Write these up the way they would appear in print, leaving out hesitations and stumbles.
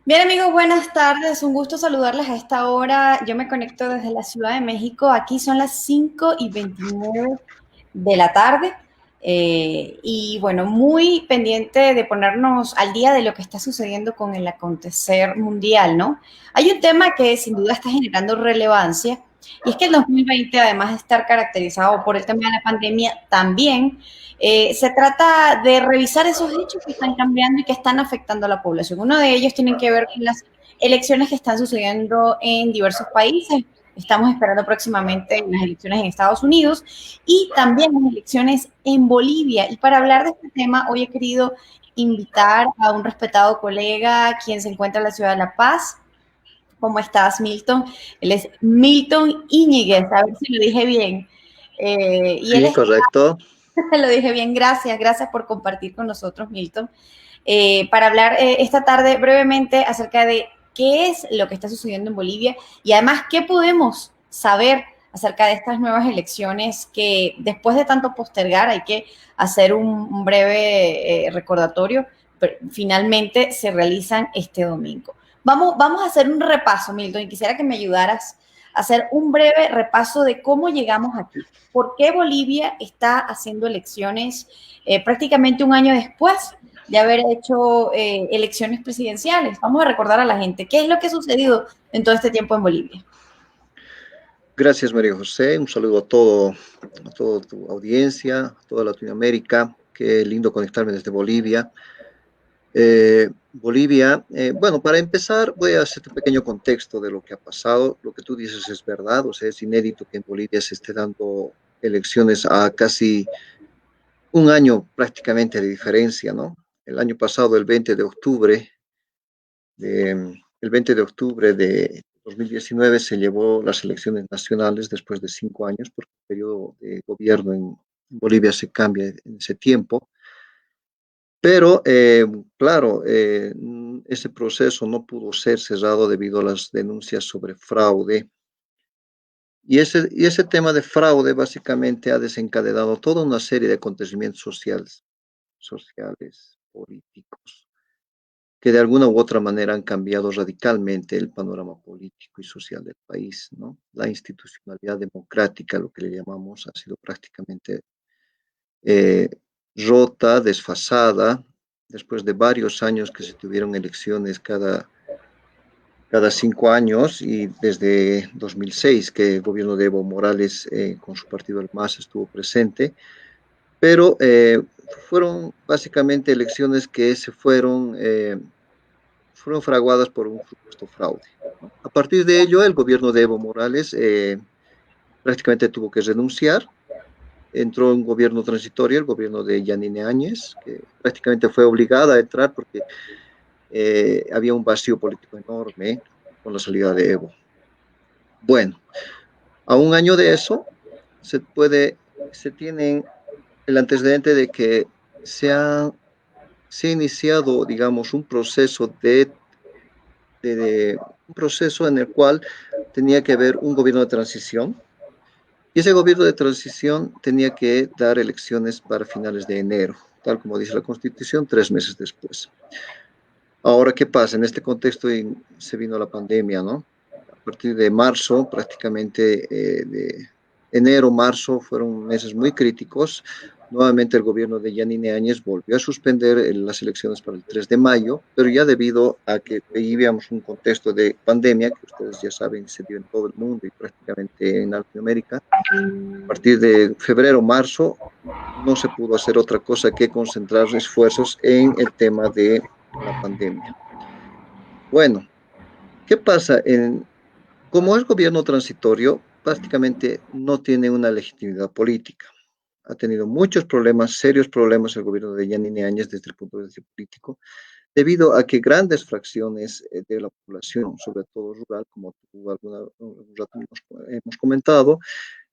Bien amigos, buenas tardes. Un gusto saludarles a esta hora. Yo me conecto desde la Ciudad de México. Aquí son las 5:29 de la tarde. Y bueno, muy pendiente de ponernos al día de lo que está sucediendo con el acontecer mundial, ¿no? Hay un tema que sin duda está generando relevancia y es que el 2020, además de estar caracterizado por el tema de la pandemia, también se trata de revisar esos hechos que están cambiando y que están afectando a la población. Uno de ellos tiene que ver con las elecciones que están sucediendo en diversos países. Estamos esperando próximamente las elecciones en Estados Unidos y también las elecciones en Bolivia. Y para hablar de este tema, hoy he querido invitar a un respetado colega quien se encuentra en la ciudad de La Paz. ¿Cómo estás, Milton? Él es Milton Íñiguez, a ver si lo dije bien. Y él Sí, es correcto. Lo dije bien, gracias, gracias por compartir con nosotros, Milton, para hablar esta tarde brevemente acerca de qué es lo que está sucediendo en Bolivia y además qué podemos saber acerca de estas nuevas elecciones que después de tanto postergar hay que hacer un breve recordatorio, pero finalmente se realizan este domingo. Vamos a hacer un repaso, Milton, y quisiera que me ayudaras a hacer un breve repaso de cómo llegamos aquí. ¿Por qué Bolivia está haciendo elecciones prácticamente un año después de haber hecho elecciones presidenciales? Vamos a recordar a la gente qué es lo que ha sucedido en todo este tiempo en Bolivia. Gracias, María José. Un saludo a toda tu audiencia, a toda Latinoamérica. Qué lindo conectarme desde Bolivia. Bolivia, bueno, para empezar, voy a hacerte un pequeño contexto de lo que ha pasado. Lo que tú dices es verdad, o sea, es inédito que en Bolivia se esté dando elecciones a casi un año prácticamente de diferencia, ¿no? El año pasado, el 20 de octubre de 2019 se llevó las elecciones nacionales después de 5 años, porque el periodo de gobierno en Bolivia se cambia en ese tiempo. Pero, claro, ese proceso no pudo ser cerrado debido a las denuncias sobre fraude. Y ese tema de fraude básicamente ha desencadenado toda una serie de acontecimientos sociales, políticos que de alguna u otra manera han cambiado radicalmente el panorama político y social del país, ¿no? La institucionalidad democrática, lo que le llamamos, ha sido prácticamente eh, rota, desfasada, después de varios años que se tuvieron elecciones cada 5 años y desde 2006 que el gobierno de Evo Morales con su partido El MAS estuvo presente, pero fueron básicamente elecciones que fueron fraguadas por un supuesto fraude, ¿no? A partir de ello, el gobierno de Evo Morales prácticamente tuvo que renunciar. Entró un gobierno transitorio, el gobierno de Yanine Áñez, que prácticamente fue obligada a entrar porque había un vacío político enorme con la salida de Evo. Bueno, a un año de eso, se tiene el antecedente de que se ha, se ha iniciado, digamos, un proceso en el cual tenía que haber un gobierno de transición y ese gobierno de transición tenía que dar elecciones para finales de enero, tal como dice la Constitución, 3 meses después. Ahora, ¿qué pasa? En este contexto se vino la pandemia, ¿no? A partir de marzo, prácticamente de enero, marzo, fueron meses muy críticos. Nuevamente el gobierno de Yanine Áñez volvió a suspender las elecciones para el 3 de mayo, pero ya debido a que vivíamos un contexto de pandemia, que ustedes ya saben, se dio en todo el mundo y prácticamente en Latinoamérica, a partir de febrero, marzo, no se pudo hacer otra cosa que concentrar esfuerzos en el tema de la pandemia. Bueno, ¿qué pasa? Como es gobierno transitorio, prácticamente no tiene una legitimidad política. Ha tenido muchos problemas, serios problemas el gobierno de Yanine Áñez desde el punto de vista político, debido a que grandes fracciones de la población, sobre todo rural, como tú algún rato hemos comentado,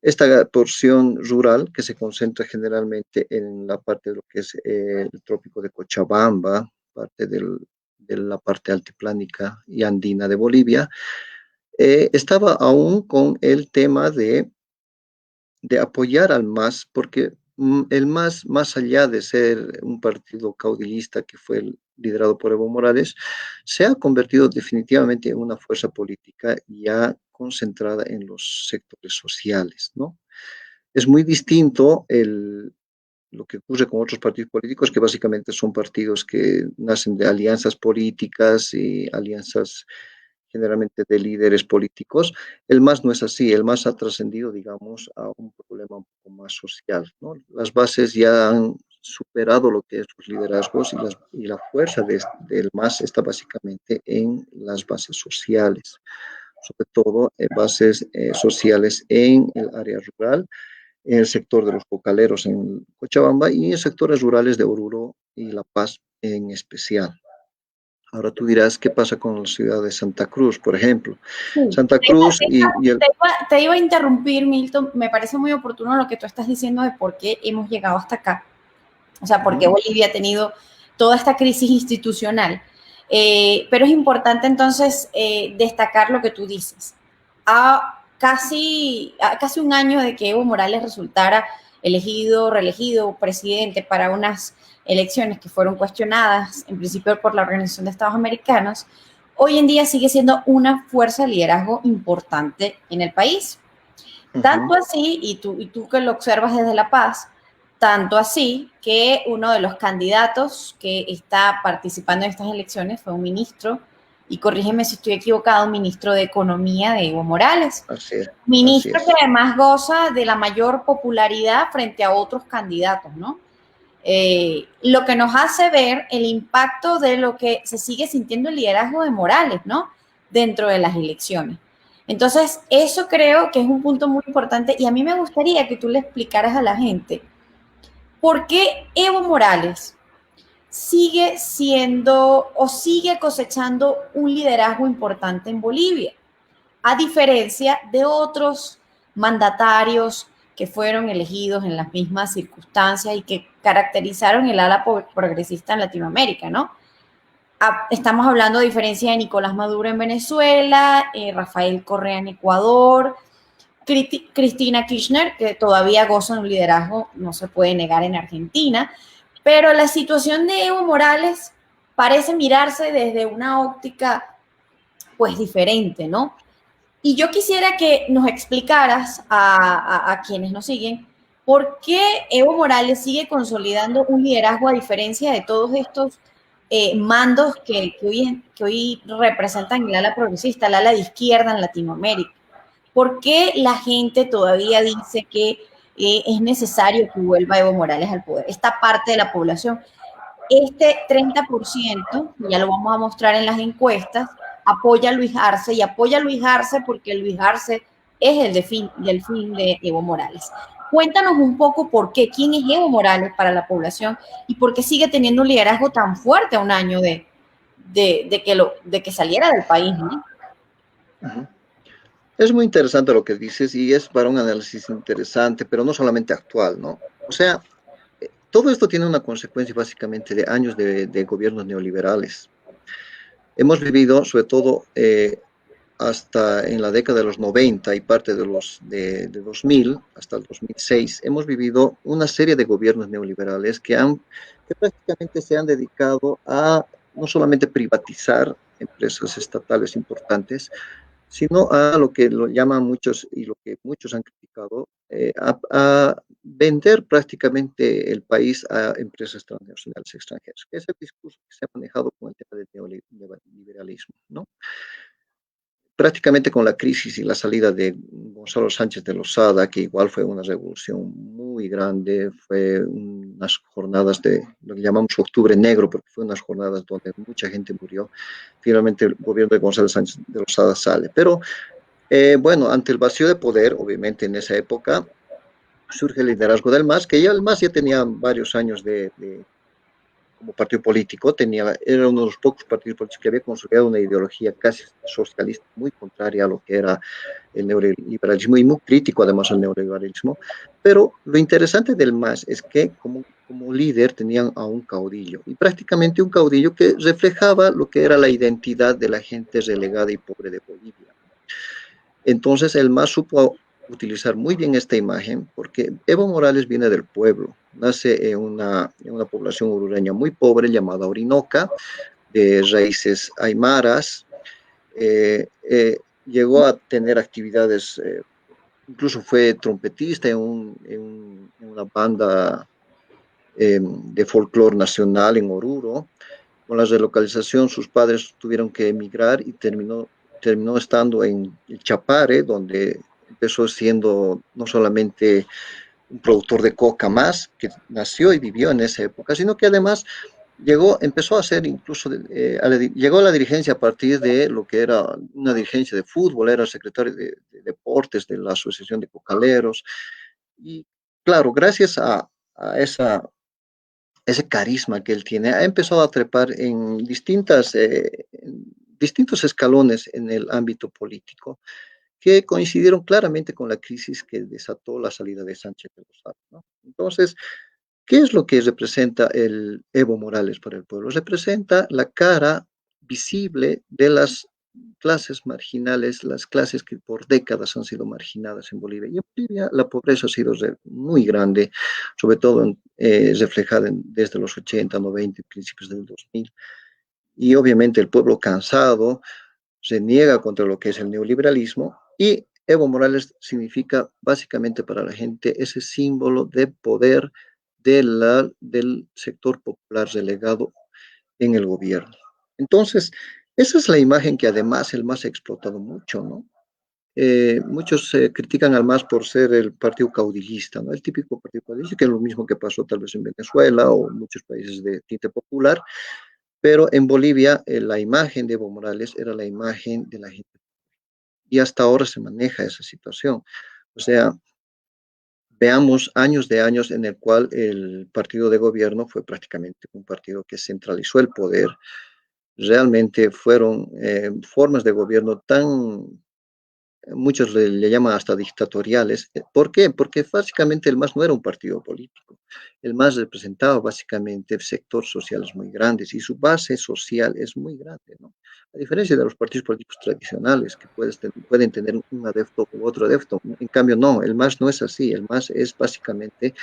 esta porción rural que se concentra generalmente en la parte de lo que es el trópico de Cochabamba, de la parte altiplánica y andina de Bolivia, estaba aún con el tema de apoyar al MAS porque el MAS, más allá de ser un partido caudillista que fue liderado por Evo Morales, se ha convertido definitivamente en una fuerza política ya concentrada en los sectores sociales, ¿no? Es muy distinto lo que ocurre con otros partidos políticos, que básicamente son partidos que nacen de alianzas políticas y alianzas generalmente de líderes políticos. El MAS no es así, el MAS ha trascendido, digamos, a un problema un poco más social, ¿no? Las bases ya han superado lo que es los liderazgos y la fuerza del MAS está básicamente en las bases sociales, sobre todo en bases sociales en el área rural, en el sector de los cocaleros en Cochabamba y en sectores rurales de Oruro y La Paz en especial. Ahora tú dirás, ¿qué pasa con la ciudad de Santa Cruz, por ejemplo? Sí. Santa Cruz y el... Te iba a interrumpir, Milton. Me parece muy oportuno lo que tú estás diciendo de por qué hemos llegado hasta acá. O sea, por qué Bolivia ha tenido toda esta crisis institucional. Pero es importante entonces destacar lo que tú dices. A casi un año de que Evo Morales resultara reelegido presidente para unas elecciones que fueron cuestionadas en principio por la Organización de Estados Americanos, hoy en día sigue siendo una fuerza de liderazgo importante en el país. Tanto así, y tú que lo observas desde La Paz, tanto así que uno de los candidatos que está participando en estas elecciones fue un ministro, y corrígeme si estoy equivocado, un ministro de Economía de Evo Morales. Así es, así Ministro es. que además goza de la mayor popularidad frente a otros candidatos, ¿no? Lo que nos hace ver el impacto de lo que se sigue sintiendo el liderazgo de Morales, ¿no? Dentro de las elecciones. Entonces, eso creo que es un punto muy importante y a mí me gustaría que tú le explicaras a la gente por qué Evo Morales sigue siendo o sigue cosechando un liderazgo importante en Bolivia, a diferencia de otros mandatarios que fueron elegidos en las mismas circunstancias y que caracterizaron el ala progresista en Latinoamérica, ¿no? Estamos hablando de diferencia de Nicolás Maduro en Venezuela, Rafael Correa en Ecuador, Cristina Kirchner, que todavía goza de un liderazgo, no se puede negar, en Argentina, pero la situación de Evo Morales parece mirarse desde una óptica pues diferente, ¿no? Y yo quisiera que nos explicaras a quienes nos siguen por qué Evo Morales sigue consolidando un liderazgo a diferencia de todos estos mandos que hoy representan el ala progresista, el ala de izquierda en Latinoamérica. ¿Por qué la gente todavía dice que es necesario que vuelva Evo Morales al poder? Esta parte de la población, este 30%, ya lo vamos a mostrar en las encuestas, apoya a Luis Arce y apoya a Luis Arce porque Luis Arce es el del fin de Evo Morales. Cuéntanos un poco por qué, quién es Evo Morales para la población y por qué sigue teniendo un liderazgo tan fuerte a un año de que saliera del país, ¿no? Es muy interesante lo que dices y es para un análisis interesante, pero no solamente actual, ¿no? O sea, todo esto tiene una consecuencia básicamente de años de gobiernos neoliberales. Hemos vivido, sobre todo hasta en la década de los 90 y parte de 2000 hasta el 2006, hemos vivido una serie de gobiernos neoliberales que prácticamente se han dedicado a no solamente privatizar empresas estatales importantes, sino a lo que lo llaman muchos y lo que muchos han criticado, a vender prácticamente el país a empresas transnacionales extranjeras, que es el discurso que se ha manejado con el tema del neoliberalismo, ¿no? Prácticamente con la crisis y la salida de Gonzalo Sánchez de Lozada, que igual fue una revolución muy grande, fue unas jornadas de lo que llamamos Octubre Negro, porque fue unas jornadas donde mucha gente murió. Finalmente el gobierno de Gonzalo Sánchez de Lozada sale. Pero bueno, ante el vacío de poder, obviamente en esa época, surge el liderazgo del MAS, que ya el MAS ya tenía varios años como partido político, era uno de los pocos partidos políticos que había consolidado una ideología casi socialista, muy contraria a lo que era el neoliberalismo y muy crítico además al neoliberalismo. Pero lo interesante del MAS es que como líder tenían a un caudillo, y prácticamente un caudillo que reflejaba lo que era la identidad de la gente relegada y pobre de Bolivia. Entonces el MAS supo utilizar muy bien esta imagen porque Evo Morales viene del pueblo, nace en una población orureña muy pobre llamada Orinoca, de raíces aymaras, llegó a tener actividades, incluso fue trompetista en una banda de folclore nacional en Oruro. Con la relocalización, sus padres tuvieron que emigrar y terminó estando en el Chapare, donde empezó siendo no solamente un productor de coca más, que nació y vivió en esa época, sino que además empezó a ser incluso, llegó a la dirigencia a partir de lo que era una dirigencia de fútbol, era secretario de deportes de la Asociación de Cocaleros. Y claro, gracias a ese carisma que él tiene, ha empezado a trepar en distintos escalones en el ámbito político que coincidieron claramente con la crisis que desató la salida de Sánchez de Lozada, ¿no? Entonces, ¿qué es lo que representa el Evo Morales para el pueblo? Representa la cara visible de las clases marginales, las clases que por décadas han sido marginadas en Bolivia. Y en Bolivia la pobreza ha sido muy grande, sobre todo reflejada desde los 80, 90, principios del 2000. Y obviamente el pueblo cansado se niega contra lo que es el neoliberalismo y Evo Morales significa básicamente para la gente ese símbolo de poder del sector popular relegado en el gobierno. Entonces, esa es la imagen que además el MAS ha explotado mucho, ¿no? Muchos critican al MAS por ser el partido caudillista, ¿no? El típico partido caudillista, que es lo mismo que pasó tal vez en Venezuela o en muchos países de tinte popular, pero en Bolivia la imagen de Evo Morales era la imagen de la gente y hasta ahora se maneja esa situación. O sea, veamos años de años en el cual el partido de gobierno fue prácticamente un partido que centralizó el poder. Realmente fueron formas de gobierno tan, muchos le llaman hasta dictatoriales. ¿Por qué? Porque básicamente el MAS no era un partido político. El MAS representaba básicamente sectores sociales muy grandes y su base social es muy grande, ¿no? A diferencia de los partidos políticos tradicionales que pueden tener un adepto u otro adepto. En cambio, no, el MAS no es así. El MAS es básicamente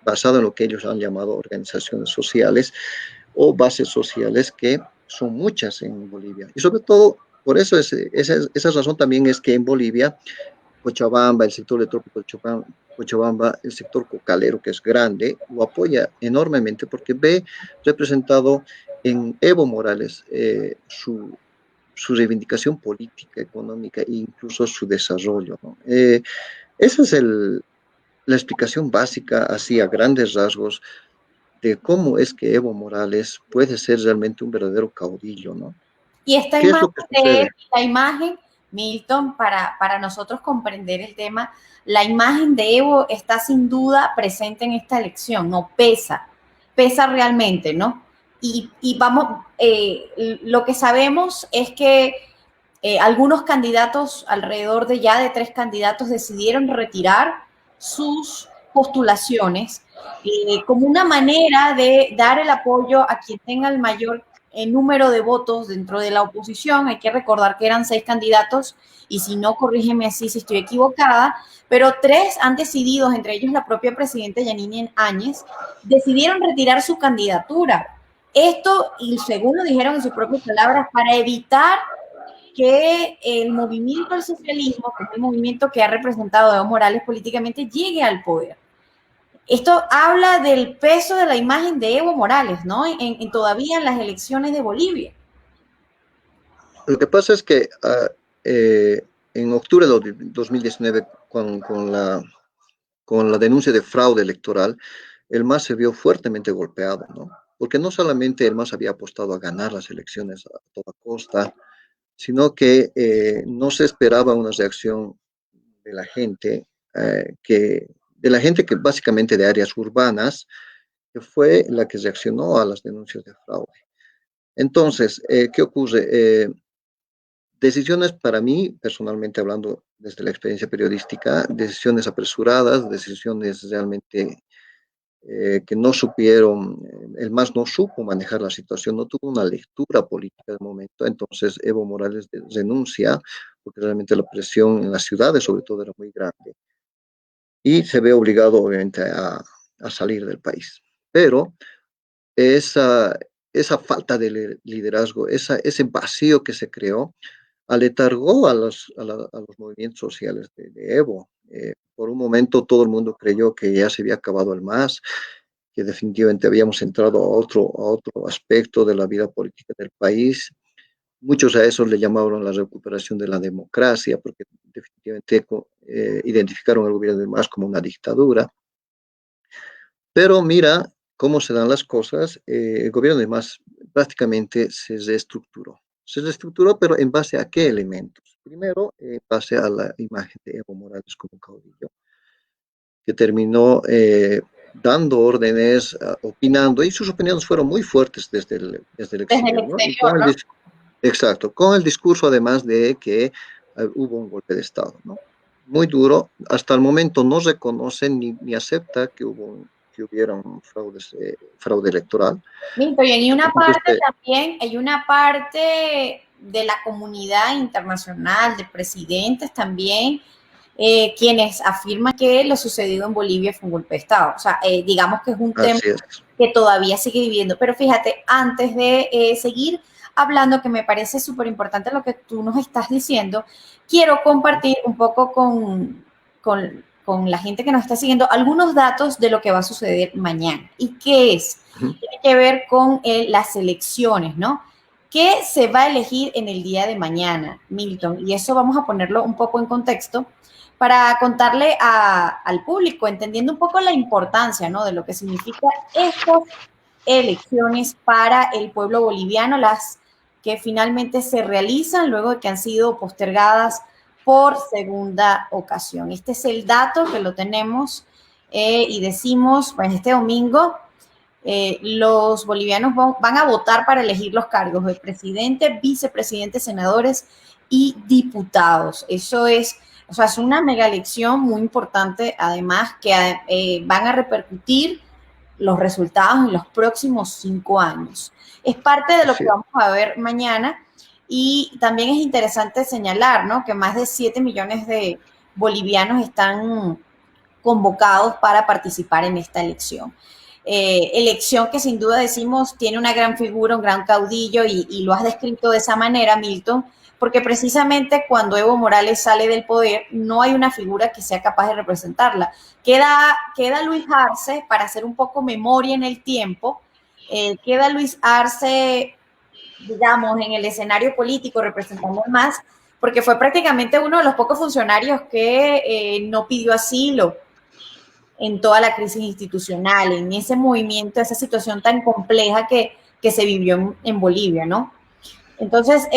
basado en lo que ellos han llamado organizaciones sociales o bases sociales que son muchas en Bolivia. Y sobre todo, por eso esa razón también es que en Bolivia, Cochabamba, el sector de trópico de Cochabamba, el sector cocalero, que es grande, lo apoya enormemente porque ve representado en Evo Morales su reivindicación política, económica e incluso su desarrollo, ¿no? Esa es la explicación básica, así a grandes rasgos, de cómo es que Evo Morales puede ser realmente un verdadero caudillo, ¿no? Y esta ¿Qué es imagen lo que sucede? la imagen, Milton, para nosotros comprender el tema, la imagen de Evo está sin duda presente en esta elección, no pesa, pesa realmente, ¿no? Y vamos, lo que sabemos es que algunos candidatos, alrededor de ya de 3 candidatos, decidieron retirar sus postulaciones como una manera de dar el apoyo a quien tenga el mayor número de votos dentro de la oposición. Hay que recordar que eran 6 candidatos y si no, corrígeme así si estoy equivocada, pero 3 han decidido, entre ellos la propia presidenta Yanine Áñez, decidieron retirar su candidatura. Esto, y según lo dijeron en sus propias palabras, para evitar que el movimiento del socialismo, que es el movimiento que ha representado a Evo Morales políticamente, llegue al poder. Esto habla del peso de la imagen de Evo Morales, ¿no? Todavía en las elecciones de Bolivia. Lo que pasa es que en octubre de 2019, con la denuncia de fraude electoral, el MAS se vio fuertemente golpeado, ¿no? Porque no solamente el MAS había apostado a ganar las elecciones a toda costa, sino que no se esperaba una reacción de la gente, de la gente que básicamente de áreas urbanas, que fue la que reaccionó a las denuncias de fraude. Entonces, ¿qué ocurre? Decisiones para mí, personalmente hablando desde la experiencia periodística, decisiones apresuradas, decisiones realmente que no supieron, el MAS no supo manejar la situación, no tuvo una lectura política del momento, entonces Evo Morales renuncia porque realmente la presión en las ciudades sobre todo era muy grande y se ve obligado obviamente a salir del país. Pero esa falta de liderazgo, ese vacío que se creó, aletargó a los movimientos sociales de Evo. Por un momento todo el mundo creyó que ya se había acabado el MAS, que definitivamente habíamos entrado a otro aspecto de la vida política del país. Muchos a eso le llamaron la recuperación de la democracia, porque definitivamente identificaron al gobierno del MAS como una dictadura. Pero mira cómo se dan las cosas. El gobierno de MAS prácticamente se reestructuró. Se reestructuró, pero ¿en base a qué elementos? Primero, en base a la imagen de Evo Morales como caudillo, que terminó dando órdenes, opinando, y sus opiniones fueron muy fuertes desde el Desde el exterior, ¿no? Y exterior, ¿no? exacto, con el discurso además de que hubo un golpe de Estado, ¿no? Muy duro. Hasta el momento no reconoce ni acepta que hubiera un fraude electoral. Listo, y hay una Entonces, parte también, hay una parte de la comunidad internacional, de presidentes también, quienes afirman que lo sucedido en Bolivia fue un golpe de Estado. O sea, digamos que es un tema así es. que todavía sigue viviendo. Pero fíjate, antes de seguir hablando, que me parece súper importante lo que tú nos estás diciendo, quiero compartir un poco con la gente que nos está siguiendo algunos datos de lo que va a suceder mañana. ¿Y qué es? Ujú. Tiene que ver con las elecciones, ¿no? ¿Qué se va a elegir en el día de mañana, Milton? Y eso vamos a ponerlo un poco en contexto para contarle al público, entendiendo un poco la importancia, ¿no? De lo que significa estas elecciones para el pueblo boliviano, las que finalmente se realizan luego de que han sido postergadas por segunda ocasión. Este es el dato que lo tenemos y decimos, pues este domingo los bolivianos van a votar para elegir los cargos de presidente, vicepresidente, senadores y diputados. Eso es, o sea, es una mega elección muy importante, además que van a repercutir los resultados en los próximos 5 años. Es parte de lo que Así es. vamos a ver mañana y también es interesante señalar, ¿no? Que más de 7 millones de bolivianos están convocados para participar en esta elección. Elección que sin duda decimos tiene una gran figura, un gran caudillo y lo has descrito de esa manera, Milton, porque precisamente cuando Evo Morales sale del poder no hay una figura que sea capaz de representarla. Queda Luis Arce para hacer un poco memoria en el tiempo, queda Luis Arce, digamos, en el escenario político representando más, porque fue prácticamente uno de los pocos funcionarios que no pidió asilo en toda la crisis institucional, en ese movimiento, esa situación tan compleja que se vivió en Bolivia, ¿no? Entonces,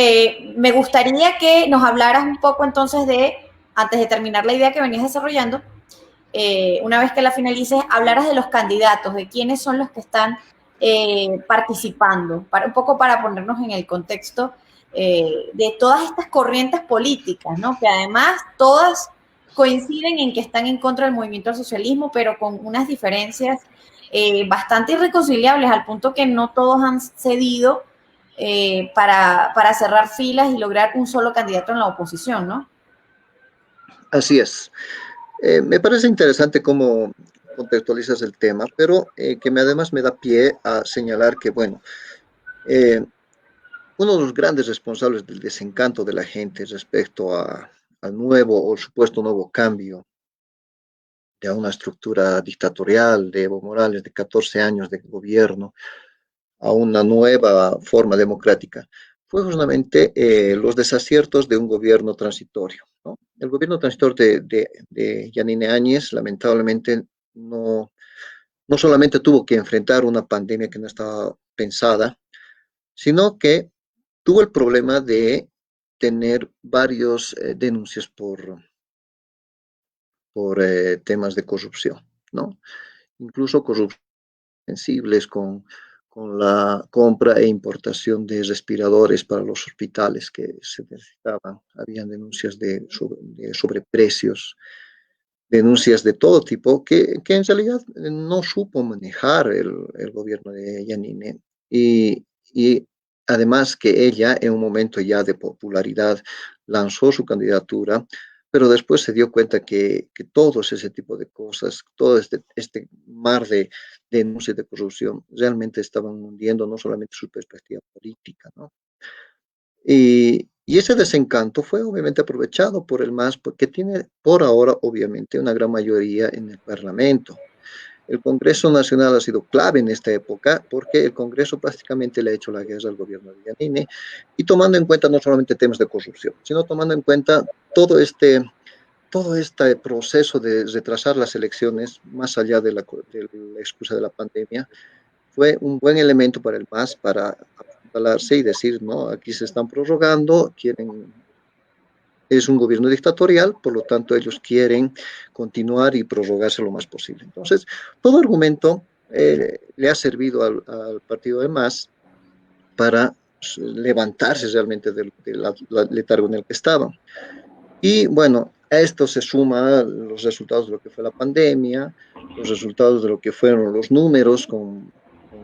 me gustaría que nos hablaras un poco entonces de, antes de terminar la idea que venías desarrollando, una vez que la finalices, hablaras de los candidatos, de quiénes son los que están participando, un poco para ponernos en el contexto de todas estas corrientes políticas, ¿no? Que además todas coinciden en que están en contra del movimiento al socialismo, pero con unas diferencias bastante irreconciliables, al punto que no todos han cedido para cerrar filas y lograr un solo candidato en la oposición, ¿no? Así es. Me parece interesante cómo contextualizas el tema, pero además me da pie a señalar que, bueno, eh, uno de los grandes responsables del desencanto de la gente respecto al nuevo o supuesto nuevo cambio de una estructura dictatorial de Evo Morales de 14 años de gobierno a una nueva forma democrática fue justamente los desaciertos de un gobierno transitorio, ¿no? El gobierno transitorio de Yanine Áñez lamentablemente no solamente tuvo que enfrentar una pandemia que no estaba pensada, sino que tuvo el problema de tener varios denuncias por temas de corrupción, ¿no? Incluso corrupción sensibles con la compra e importación de respiradores para los hospitales que se necesitaban. Habían denuncias de sobreprecios, denuncias de todo tipo que en realidad no supo manejar el gobierno de Yanine. Y Además que ella, en un momento ya de popularidad, lanzó su candidatura, pero después se dio cuenta que todos ese tipo de cosas, todo este mar de denuncias de corrupción, realmente estaban hundiendo no solamente su perspectiva política, ¿no? Y ese desencanto fue obviamente aprovechado por el MAS, porque tiene por ahora obviamente una gran mayoría en el Parlamento. El Congreso Nacional ha sido clave en esta época porque el Congreso prácticamente le ha hecho la guerra al gobierno de Yanine y tomando en cuenta no solamente temas de corrupción, sino tomando en cuenta todo este proceso de retrasar las elecciones más allá de la excusa de la pandemia, fue un buen elemento para el MAS para apuntalarse y decir, no, aquí se están prorrogando, es un gobierno dictatorial, por lo tanto ellos quieren continuar y prorrogarse lo más posible. Entonces, todo argumento le ha servido al partido de MAS para levantarse realmente del letargo en el que estaban. Y bueno, a esto se suma los resultados de lo que fue la pandemia, los resultados de lo que fueron los números,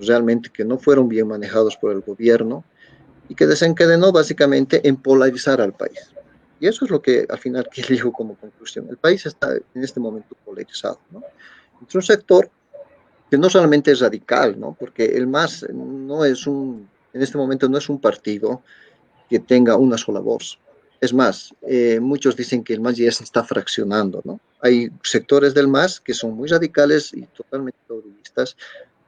realmente que no fueron bien manejados por el gobierno y que desencadenó básicamente en polarizar al país. Y eso es lo que al final que digo como conclusión. El país está en este momento polarizado, ¿no? Entre un sector que no solamente es radical, ¿no? Porque el MAS no es en este momento no es un partido que tenga una sola voz. Es más, muchos dicen que el MAS ya se está fraccionando, ¿no? Hay sectores del MAS que son muy radicales y totalmente populistas,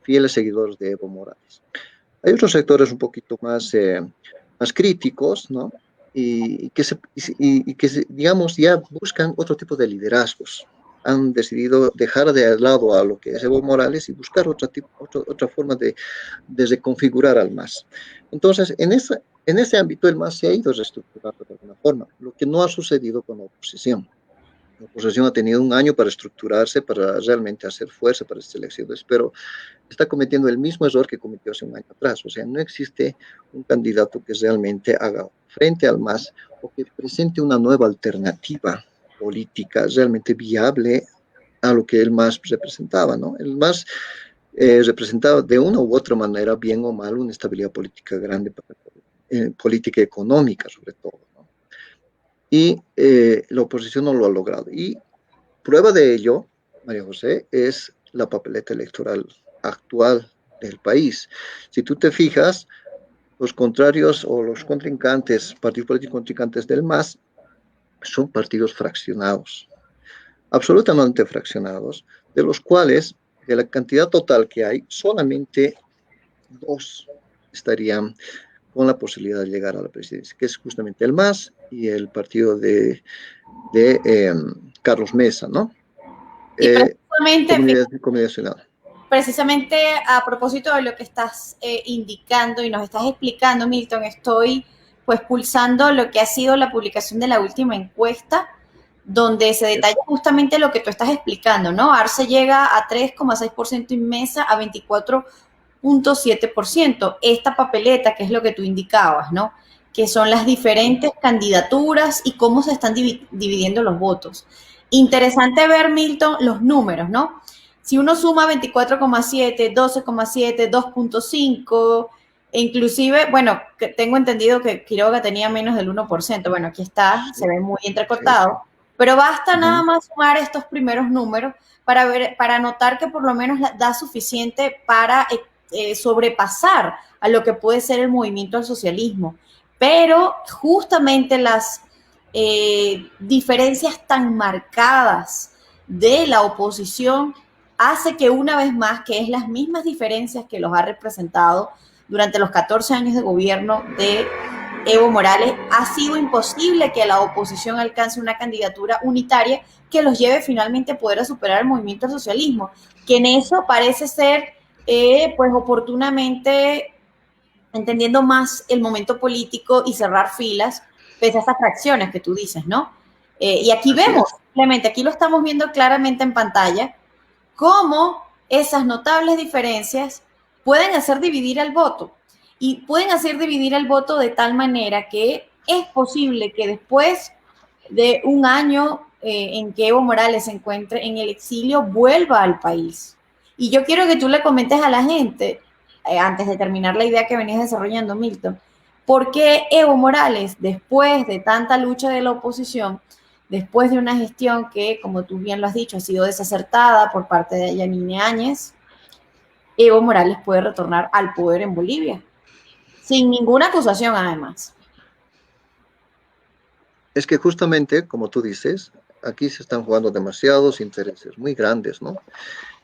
fieles seguidores de Evo Morales. Hay otros sectores un poquito más críticos, ¿no? Digamos, ya buscan otro tipo de liderazgos. Han decidido dejar de lado a lo que es Evo Morales y buscar otra forma de reconfigurar al MAS. Entonces, en ese ámbito el MAS se ha ido reestructurando de alguna forma, lo que no ha sucedido con la oposición. La oposición ha tenido un año para estructurarse, para realmente hacer fuerza para estas elecciones, pero está cometiendo el mismo error que cometió hace un año atrás. O sea, no existe un candidato que realmente haga frente al MAS o que presente una nueva alternativa política realmente viable a lo que el MAS representaba, ¿no? El MAS representaba de una u otra manera, bien o mal, una estabilidad política grande, política económica sobre todo, ¿no? Y la oposición no lo ha logrado. Y prueba de ello, María José, es la papeleta electoral actual del país. Si tú te fijas, los contrarios o los contrincantes, partidos políticos contrincantes del MAS, son partidos fraccionados, absolutamente fraccionados, de los cuales, de la cantidad total que hay, solamente dos estarían con la posibilidad de llegar a la presidencia, que es justamente el MAS y el partido de Carlos Mesa, ¿no? Y precisamente, Comunidad Ciudadana. precisamente a propósito de lo que estás indicando y nos estás explicando, Milton, estoy pues pulsando lo que ha sido la publicación de la última encuesta, donde se detalla justamente lo que tú estás explicando, ¿no? Arce llega a 3,6% y Mesa a 24,7%. Esta papeleta, que es lo que tú indicabas, ¿no? Que son las diferentes candidaturas y cómo se están dividiendo los votos. Interesante ver, Milton, los números, ¿no? Si uno suma 24,7, 12,7, 2,5, e inclusive, bueno, que tengo entendido que Quiroga tenía menos del 1%. Bueno, aquí está, se ve muy entrecortado, pero basta nada más sumar estos primeros números para notar que por lo menos da suficiente para sobrepasar a lo que puede ser el movimiento al socialismo. Pero justamente las diferencias tan marcadas de la oposición hace que una vez más, que es las mismas diferencias que los ha representado durante los 14 años de gobierno de Evo Morales, ha sido imposible que la oposición alcance una candidatura unitaria que los lleve finalmente a poder superar el movimiento al socialismo, que en eso parece ser pues oportunamente entendiendo más el momento político y cerrar filas, pese a esas fracciones que tú dices, ¿no? Y aquí vemos, simplemente, aquí lo estamos viendo claramente en pantalla, cómo esas notables diferencias pueden hacer dividir el voto. Y pueden hacer dividir el voto de tal manera que es posible que después de un año en que Evo Morales se encuentre en el exilio, vuelva al país. Y yo quiero que tú le comentes a la gente antes de terminar la idea que venías desarrollando, Milton, ¿por qué Evo Morales, después de tanta lucha de la oposición, después de una gestión que, como tú bien lo has dicho, ha sido desacertada por parte de Yanine Áñez, Evo Morales puede retornar al poder en Bolivia? Sin ninguna acusación, además. Es que justamente, como tú dices, aquí se están jugando demasiados intereses muy grandes, ¿no?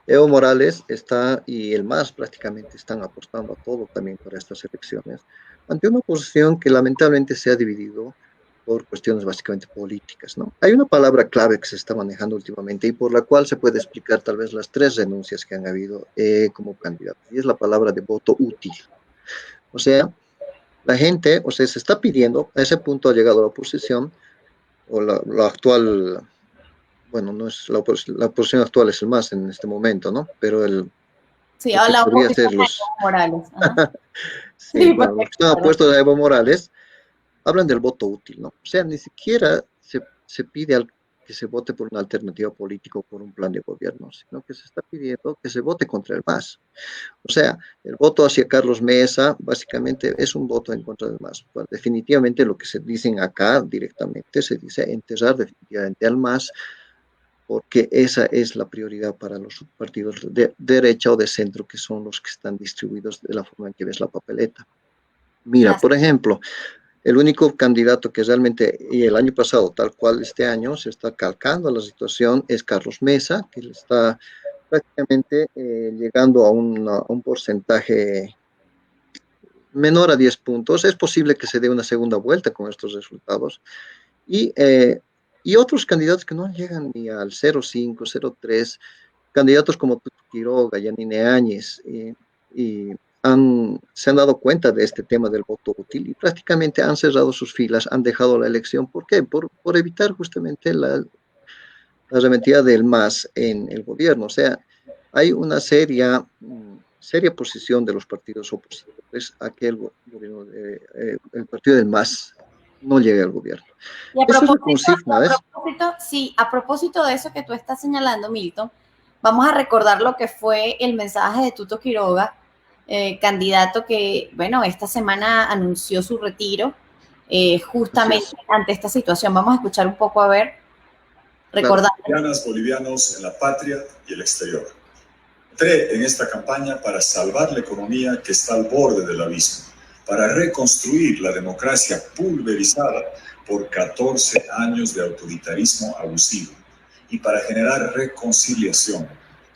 Evo Morales está y el MAS prácticamente están apostando a todo también para estas elecciones, ante una oposición que lamentablemente se ha dividido por cuestiones básicamente políticas, ¿no? Hay una palabra clave que se está manejando últimamente y por la cual se puede explicar tal vez las tres renuncias que han habido como candidato, y es la palabra de voto útil. O sea, la gente, o sea, se está pidiendo, a ese punto ha llegado la oposición, o la actual, bueno, no es la oposición actual es el MAS en este momento, ¿no? Pero Sí, lo a que la podría oposición ser de Evo los, Morales. Ajá. sí, Sí, bueno, los que están perfecto. opuestos a Evo Morales hablan del voto útil, ¿no? O sea, ni siquiera se pide que se vote por una alternativa política o por un plan de gobierno, sino que se está pidiendo que se vote contra el MAS. O sea, el voto hacia Carlos Mesa básicamente es un voto en contra del MAS. Bueno, definitivamente lo que se dicen acá directamente, se dice enterrar definitivamente al MAS porque esa es la prioridad para los partidos de derecha o de centro, que son los que están distribuidos de la forma en que ves la papeleta. Mira, Así. por ejemplo, el único candidato que realmente, y el año pasado, tal cual este año, se está calcando a la situación es Carlos Mesa, que le está prácticamente llegando a un porcentaje menor a 10 puntos. Es posible que se dé una segunda vuelta con estos resultados. Y, eh, y otros candidatos que no llegan ni al 0,5, 0,3, candidatos como Tuto Quiroga, Yanine Áñez, y se han dado cuenta de este tema del voto útil y prácticamente han cerrado sus filas, han dejado la elección. ¿Por qué? Por evitar justamente la arremetida del MAS en el gobierno. O sea, hay una seria posición de los partidos opositores a que el partido del MAS no llegue al gobierno. Y Eso es la consigna, ¿ves? sí, a propósito de eso que tú estás señalando, Milton, vamos a recordar lo que fue el mensaje de Tuto Quiroga, candidato que, bueno, esta semana anunció su retiro Así justamente es, ante esta situación. Vamos a escuchar un poco, a ver, claro. recordar. Bolivianos en la patria y el exterior. Entré en esta campaña para salvar la economía que está al borde del abismo, para reconstruir la democracia pulverizada por 14 años de autoritarismo abusivo y para generar reconciliación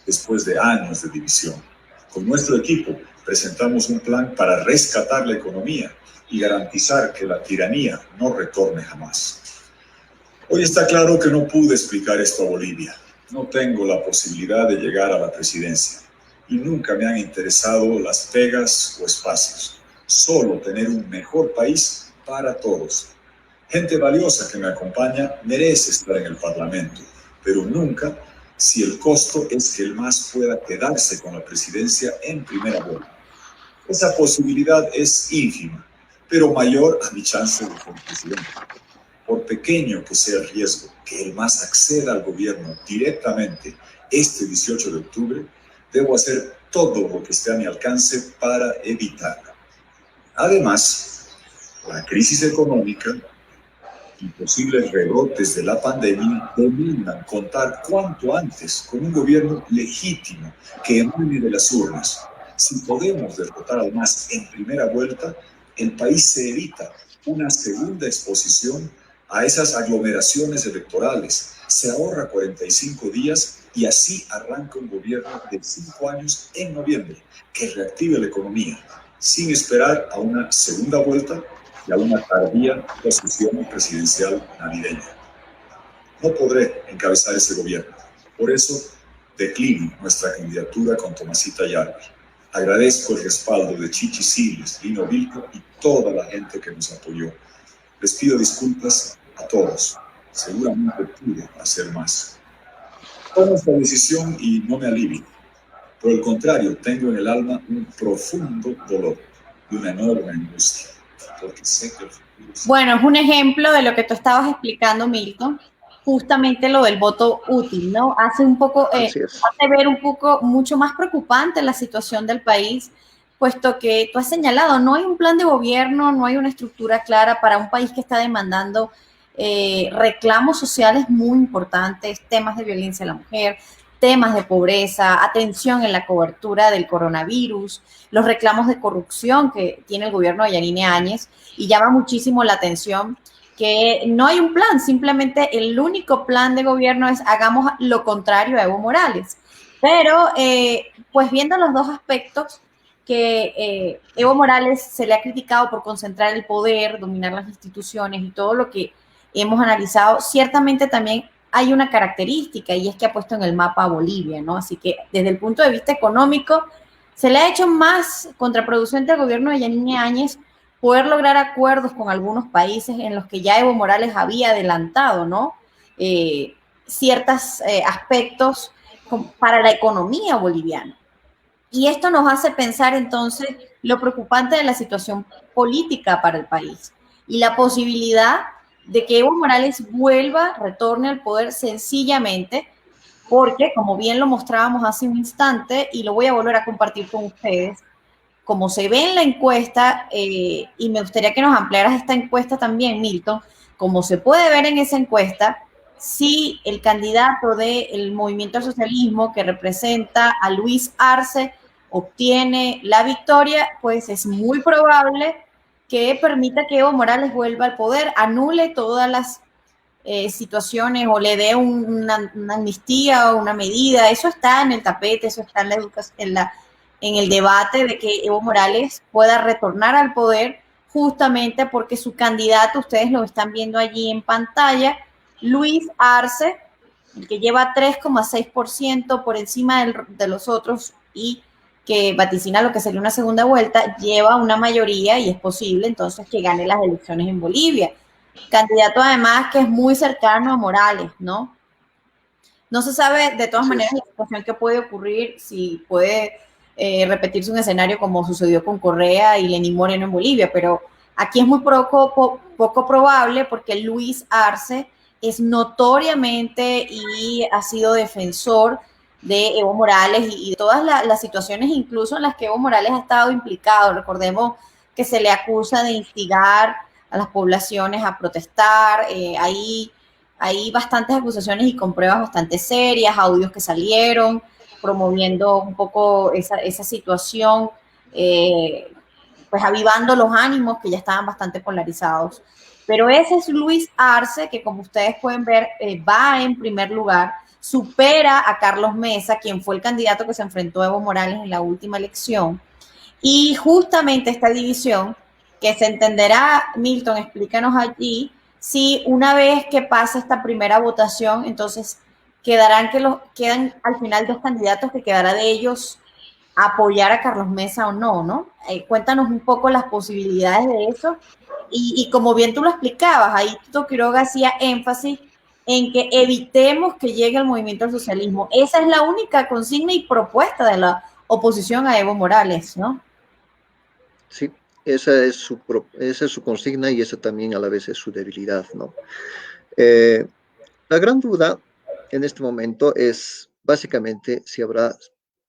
después de años de división. Con nuestro equipo presentamos un plan para rescatar la economía y garantizar que la tiranía no retorne jamás. Hoy está claro que no pude explicar esto a Bolivia. No tengo la posibilidad de llegar a la presidencia y nunca me han interesado las pegas o espacios. Solo tener un mejor país para todos. Gente valiosa que me acompaña merece estar en el Parlamento, pero nunca si el costo es que el MAS pueda quedarse con la presidencia en primera vuelta. Esa posibilidad es ínfima, pero mayor a mi chance de ser presidente. Por pequeño que sea el riesgo que el MAS acceda al gobierno directamente este 18 de octubre, debo hacer todo lo que esté a mi alcance para evitarlo. Además, la crisis económica y posibles rebrotes de la pandemia demandan contar cuanto antes con un gobierno legítimo que emane de las urnas. Si podemos derrotar al MAS en primera vuelta, el país se evita una segunda exposición a esas aglomeraciones electorales, se ahorra 45 días y así arranca un gobierno de 5 años en noviembre que reactive la economía, sin esperar a una segunda vuelta y a una tardía posición presidencial navideña. No podré encabezar ese gobierno. Por eso declino nuestra candidatura con Tomasita Yarvi. Agradezco el respaldo de Chichi Siles, Lino Vilco y toda la gente que nos apoyó. Les pido disculpas a todos. Seguramente pude hacer más. Tomo esta decisión y no me alivio. Por el contrario, tengo en el alma un profundo dolor y una enorme angustia. Porque sé que el futuro es... Bueno, es un ejemplo de lo que tú estabas explicando, Milton, justamente lo del voto útil, ¿no? Hace un poco, Así es. hace ver un poco mucho más preocupante la situación del país, puesto que tú has señalado, no hay un plan de gobierno, no hay una estructura clara para un país que está demandando reclamos sociales muy importantes, temas de violencia a la mujer, temas de pobreza, atención en la cobertura del coronavirus, los reclamos de corrupción que tiene el gobierno de Yanine Áñez, y llama muchísimo la atención que no hay un plan, simplemente el único plan de gobierno es hagamos lo contrario a Evo Morales. Pero, pues viendo los dos aspectos, que Evo Morales se le ha criticado por concentrar el poder, dominar las instituciones y todo lo que hemos analizado, ciertamente también hay una característica y es que ha puesto en el mapa a Bolivia, ¿no? Así que desde el punto de vista económico, se le ha hecho más contraproducente al gobierno de Yanine Áñez poder lograr acuerdos con algunos países en los que ya Evo Morales había adelantado, ¿no? Ciertos aspectos para la economía boliviana. Y esto nos hace pensar entonces lo preocupante de la situación política para el país y la posibilidad de que Evo Morales vuelva, retorne al poder sencillamente porque, como bien lo mostrábamos hace un instante, y lo voy a volver a compartir con ustedes, como se ve en la encuesta, y me gustaría que nos ampliaras esta encuesta también, Milton, como se puede ver en esa encuesta, si el candidato del Movimiento al Socialismo, que representa a Luis Arce, obtiene la victoria, pues es muy probable que permita que Evo Morales vuelva al poder, anule todas las situaciones o le dé una amnistía o una medida. Eso está en el tapete, eso está en la educación, en el debate de que Evo Morales pueda retornar al poder, justamente porque su candidato, ustedes lo están viendo allí en pantalla, Luis Arce, el que lleva 3,6% por encima de los otros y que vaticina lo que sería una segunda vuelta, lleva una mayoría y es posible entonces que gane las elecciones en Bolivia. Candidato además que es muy cercano a Morales, ¿no? No se sabe de todas Así maneras es. la situación que puede ocurrir, si puede repetirse un escenario como sucedió con Correa y Lenín Moreno en Bolivia, pero aquí es muy poco probable porque Luis Arce es notoriamente y ha sido defensor de Evo Morales y de todas las situaciones incluso en las que Evo Morales ha estado implicado. Recordemos que se le acusa de instigar a las poblaciones a protestar, hay bastantes acusaciones y con pruebas bastante serias, audios que salieron promoviendo un poco esa situación, pues avivando los ánimos que ya estaban bastante polarizados. Pero ese es Luis Arce, que como ustedes pueden ver, va en primer lugar, supera a Carlos Mesa, quien fue el candidato que se enfrentó a Evo Morales en la última elección. Y justamente esta división, que se entenderá, Milton, explícanos allí, si una vez que pase esta primera votación, entonces quedan al final dos candidatos que quedará de ellos apoyar a Carlos Mesa o no, ¿no? Cuéntanos un poco las posibilidades de eso. Y como bien tú lo explicabas, ahí Tito Quiroga hacía énfasis en que evitemos que llegue el movimiento al socialismo. Esa es la única consigna y propuesta de la oposición a Evo Morales, ¿no? Sí, esa es su consigna y esa también a la vez es su debilidad, ¿no? Eh, la gran duda en este momento es básicamente si habrá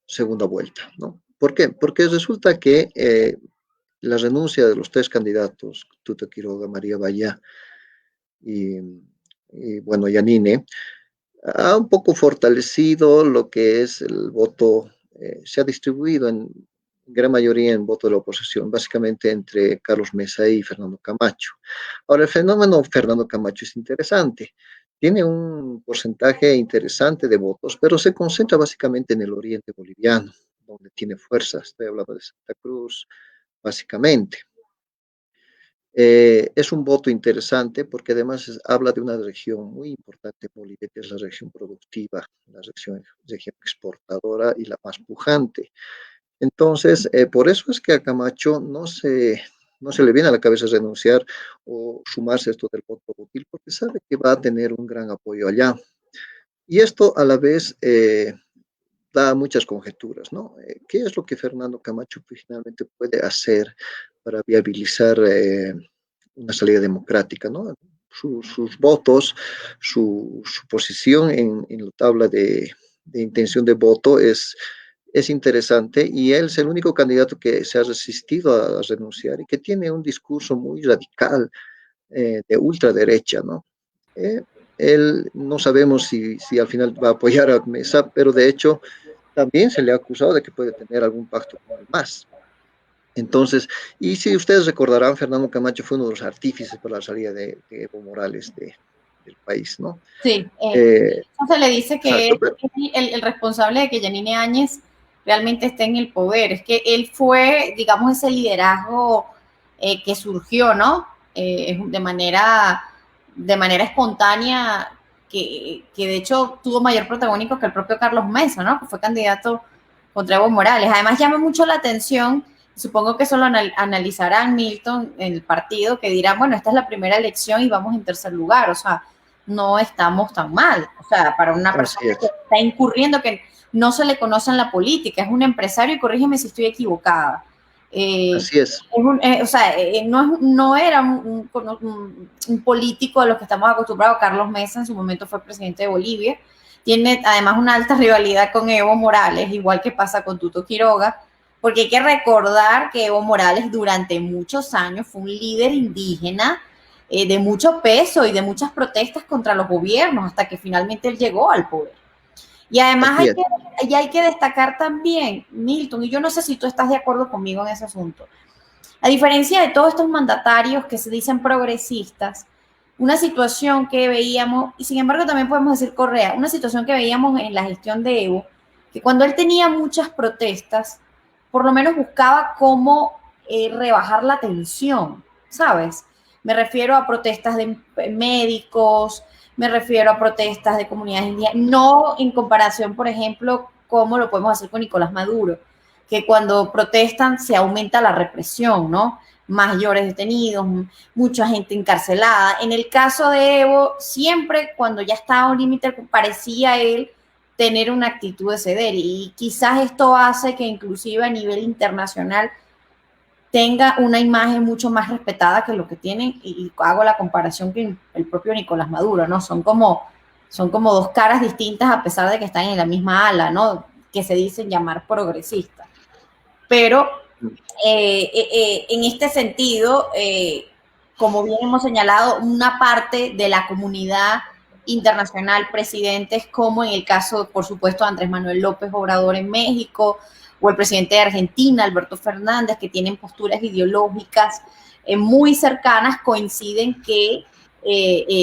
segunda vuelta, ¿no? ¿Por qué? Porque resulta que la renuncia de los tres candidatos, Tuto Quiroga, María Vaya y, y bueno, Yanine, ha un poco fortalecido lo que es el voto, se ha distribuido en gran mayoría en voto de la oposición, básicamente entre Carlos Mesa y Fernando Camacho. Ahora, el fenómeno Fernando Camacho es interesante. Tiene un porcentaje interesante de votos, pero se concentra básicamente en el oriente boliviano, donde tiene fuerza. Estoy hablando de Santa Cruz, básicamente. Es un voto interesante porque además habla de una región muy importante en Bolivia, que es la región productiva, la región exportadora y la más pujante. Entonces, por eso es que a Camacho no se le viene a la cabeza renunciar o sumarse a esto del voto útil, porque sabe que va a tener un gran apoyo allá. Y esto a la vez da muchas conjeturas, ¿no? ¿Qué es lo que Fernando Camacho finalmente puede hacer para viabilizar una salida democrática, ¿no? Sus votos, su posición en la tabla de intención de voto es interesante y él es el único candidato que se ha resistido a renunciar y que tiene un discurso muy radical de ultraderecha, ¿no? Eh, Él no sabemos si al final va a apoyar a Mesa, pero de hecho también se le ha acusado de que puede tener algún pacto con el MAS. Entonces, y si ustedes recordarán, Fernando Camacho fue uno de los artífices para la salida de Evo Morales del país, ¿no? Sí, Eh, se le dice que exacto, es pero el responsable de que Yanine Áñez realmente esté en el poder. Es que él fue, digamos, ese liderazgo que surgió, ¿no? De manera espontánea, que de hecho tuvo mayor protagónico que el propio Carlos Mesa, ¿no? Que fue candidato contra Evo Morales. Además, llama mucho la atención, supongo que eso lo analizarán Milton en el partido, que dirán, bueno, esta es la primera elección y vamos en tercer lugar, o sea, no estamos tan mal. O sea, para una persona así que es, está incurriendo, que no se le conoce en la política, es un empresario, y corrígeme si estoy equivocada. Eh, así es, o sea, no era un político a los que estamos acostumbrados. Carlos Mesa en su momento fue presidente de Bolivia. Tiene además una alta rivalidad con Evo Morales, igual que pasa con Tuto Quiroga, porque hay que recordar que Evo Morales durante muchos años fue un líder indígena de mucho peso y de muchas protestas contra los gobiernos hasta que finalmente él llegó al poder. Y además así es. hay que destacar también, Milton, y yo no sé si tú estás de acuerdo conmigo en ese asunto, a diferencia de todos estos mandatarios que se dicen progresistas, una situación que veíamos, y sin embargo también podemos decir Correa, una situación que veíamos en la gestión de Evo, que cuando él tenía muchas protestas, por lo menos buscaba cómo rebajar la tensión, ¿sabes? Me refiero a protestas de médicos, me refiero a protestas de comunidades indígenas, no en comparación, por ejemplo, cómo lo podemos hacer con Nicolás Maduro, que cuando protestan se aumenta la represión, ¿no? Mayores detenidos, mucha gente encarcelada. En el caso de Evo, siempre cuando ya estaba a un límite, parecía él tener una actitud de ceder, y quizás esto hace que inclusive a nivel internacional tenga una imagen mucho más respetada que lo que tienen, y hago la comparación con el propio Nicolás Maduro, ¿no? Son como dos caras distintas a pesar de que están en la misma ala, ¿no? Que se dicen llamar progresistas. Pero en este sentido, como bien hemos señalado, una parte de la comunidad internacional, presidentes como en el caso, por supuesto, de Andrés Manuel López Obrador en México, o el presidente de Argentina, Alberto Fernández, que tienen posturas ideológicas muy cercanas, coinciden que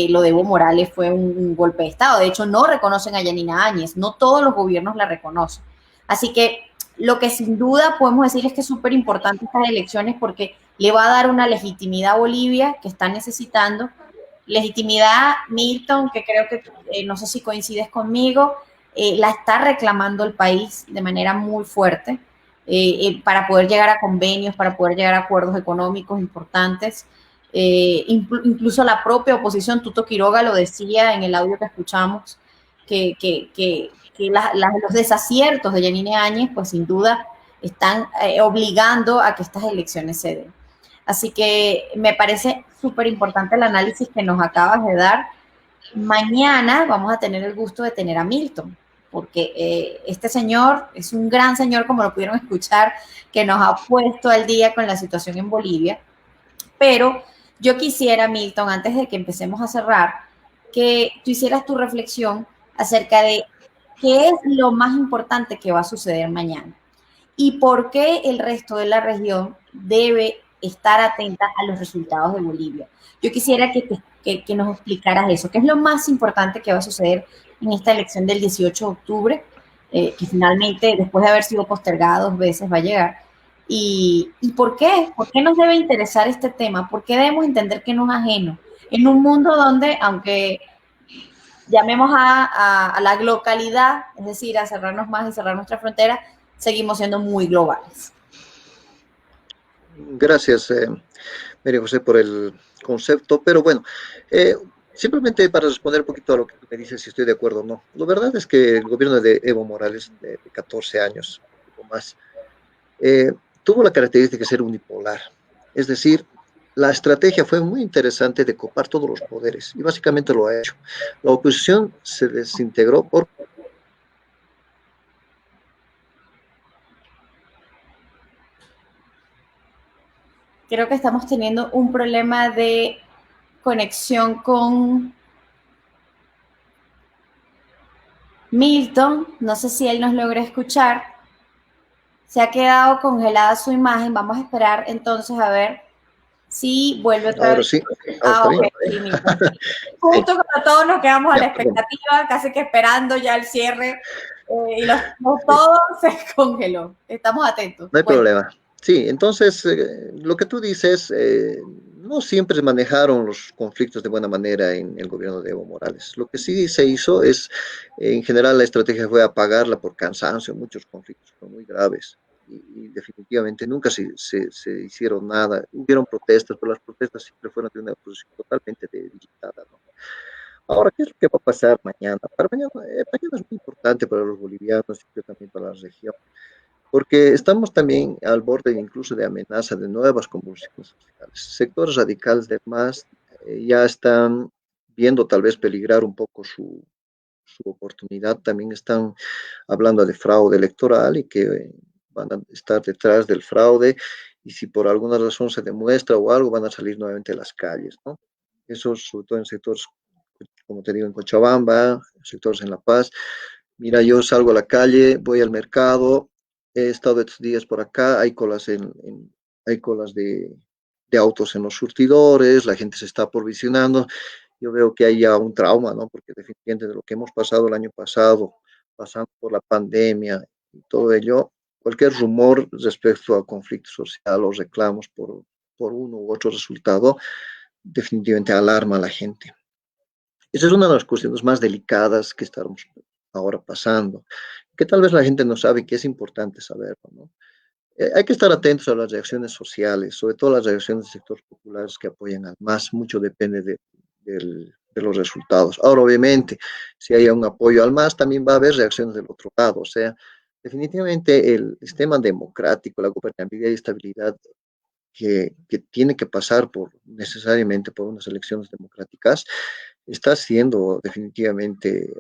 lo de Evo Morales fue un golpe de Estado. De hecho, no reconocen a Yanina Áñez, no todos los gobiernos la reconocen. Así que lo que sin duda podemos decir es que es súper importante estas elecciones, porque le va a dar una legitimidad a Bolivia que está necesitando. Legitimidad, Milton, que creo que no sé si coincides conmigo, la está reclamando el país de manera muy fuerte para poder llegar a convenios, para poder llegar a acuerdos económicos importantes. Incluso la propia oposición, Tuto Quiroga lo decía en el audio que escuchamos, que los desaciertos de Yanine Áñez, pues sin duda están obligando a que estas elecciones se den. Así que me parece súper importante el análisis que nos acabas de dar. Mañana vamos a tener el gusto de tener a Milton, porque este señor es un gran señor, como lo pudieron escuchar, que nos ha puesto al día con la situación en Bolivia. Pero yo quisiera, Milton, antes de que empecemos a cerrar, que tú hicieras tu reflexión acerca de qué es lo más importante que va a suceder mañana y por qué el resto de la región debe estar atenta a los resultados de Bolivia. Yo quisiera que nos explicaras eso, qué es lo más importante que va a suceder en esta elección del 18 de octubre, que finalmente, después de haber sido postergada 2 veces, va a llegar. ¿Y por qué? ¿Por qué nos debe interesar este tema? ¿Por qué debemos entender que no es ajeno? En un mundo donde, aunque llamemos a la localidad, es decir, a cerrarnos más y cerrar nuestras fronteras, seguimos siendo muy globales. Gracias, María José, por el concepto, pero bueno, simplemente para responder un poquito a lo que tú me dices, si estoy de acuerdo o no. La verdad es que el gobierno de Evo Morales, de 14 años, un poco más, tuvo la característica de ser unipolar. Es decir, la estrategia fue muy interesante de copar todos los poderes y básicamente lo ha hecho. La oposición se desintegró por Creo que estamos teniendo un problema de conexión con Milton. No sé si él nos logra escuchar. Se ha quedado congelada su imagen. Vamos a esperar entonces a ver si vuelve otra Ahora vez. sí, ahora Ah, está ok, bien. sí, Milton. Sí. Sí, Justo cuando todos nos quedamos a la ya, perdón. expectativa, casi que esperando ya el cierre, y Sí, todo se congeló. Estamos atentos. no hay Bueno, problema. Sí, entonces, lo que tú dices, no siempre manejaron los conflictos de buena manera en el gobierno de Evo Morales. Lo que sí se hizo es, en general, la estrategia fue apagarla por cansancio. Muchos conflictos fueron muy graves y definitivamente nunca se hicieron nada. Hubieron protestas, pero las protestas siempre fueron de una posición totalmente debilitada, ¿no? Ahora, ¿qué es lo que va a pasar mañana? Para mañana, mañana es muy importante para los bolivianos y creo también para la región, porque estamos también al borde incluso de amenaza de nuevas convulsiones sociales. Sectores radicales de MAS ya están viendo tal vez peligrar un poco su oportunidad, también están hablando de fraude electoral y que van a estar detrás del fraude y si por alguna razón se demuestra o algo, van a salir nuevamente a las calles, ¿no? Eso sobre todo en sectores, como te digo, en Cochabamba, sectores en La Paz. Mira, yo salgo a la calle, voy al mercado, he estado estos días por acá, hay colas hay colas de autos en los surtidores, la gente se está aprovisionando. Yo veo que hay ya un trauma, ¿no? Porque definitivamente de lo que hemos pasado el año pasado, pasando por la pandemia y todo ello, cualquier rumor respecto a conflicto social o reclamos por uno u otro resultado, definitivamente alarma a la gente. Esa es una de las cuestiones más delicadas que estamos ahora pasando, que tal vez la gente no sabe y que es importante saberlo, ¿no? Hay que estar atentos a las reacciones sociales, sobre todo las reacciones de sectores populares que apoyan al MAS, mucho depende de los resultados. Ahora, obviamente, si hay un apoyo al MAS, también va a haber reacciones del otro lado, o sea, definitivamente el sistema democrático, la gobernabilidad y estabilidad que tiene que pasar por necesariamente por unas elecciones democráticas, está siendo definitivamente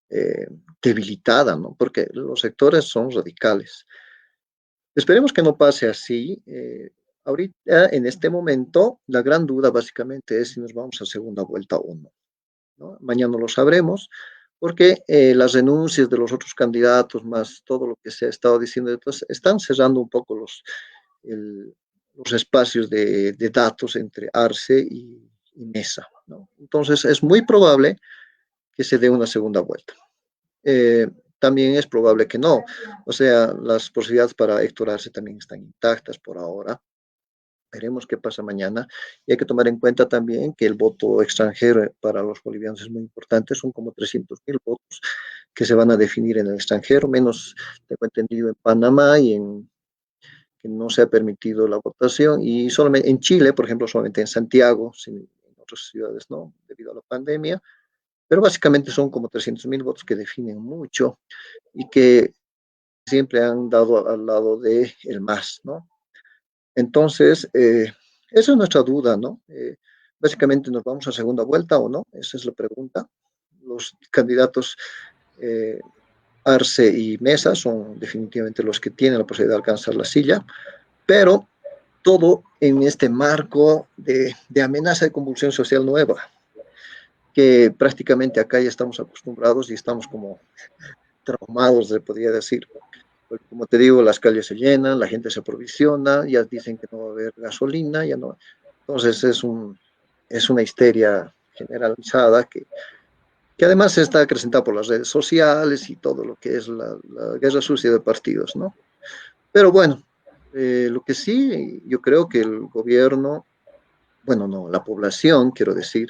eh, debilitada, ¿no? Porque los sectores son radicales. Esperemos que no pase así. Ahorita, en este momento, la gran duda básicamente es si nos vamos a segunda vuelta o no, ¿no? Mañana lo sabremos, porque las renuncias de los otros candidatos, más todo lo que se ha estado diciendo, entonces, están cerrando un poco el, los espacios de datos entre Arce y Mesa, ¿no? Entonces, es muy probable que se dé una segunda vuelta. Eh, También es probable que no. O sea, las posibilidades para Héctor Arce también están intactas por ahora. Veremos qué pasa mañana. Y hay que tomar en cuenta también que el voto extranjero para los bolivianos es muy importante. Son como 300.000 votos que se van a definir en el extranjero, menos, tengo entendido, en Panamá y que no se ha permitido la votación. Y solamente en Chile, por ejemplo, solamente en Santiago, en otras ciudades no, debido a la pandemia. Pero básicamente son como 300.000 votos que definen mucho y que siempre han dado al lado de el MAS, ¿no? Entonces, esa es nuestra duda, ¿no? Básicamente, ¿nos vamos a segunda vuelta o no? Esa es la pregunta. Los candidatos eh, Arce y Mesa son definitivamente los que tienen la posibilidad de alcanzar la silla, pero todo en este marco de amenaza de convulsión social nueva, que prácticamente acá ya estamos acostumbrados y estamos como traumados, se podría decir. Porque como te digo, las calles se llenan, la gente se aprovisiona, ya dicen que no va a haber gasolina, ya no. Entonces es una histeria generalizada que además está acrecentada por las redes sociales y todo lo que es la guerra sucia de partidos, ¿no? Pero bueno, lo que sí, yo creo que el gobierno, bueno, no, la población, quiero decir,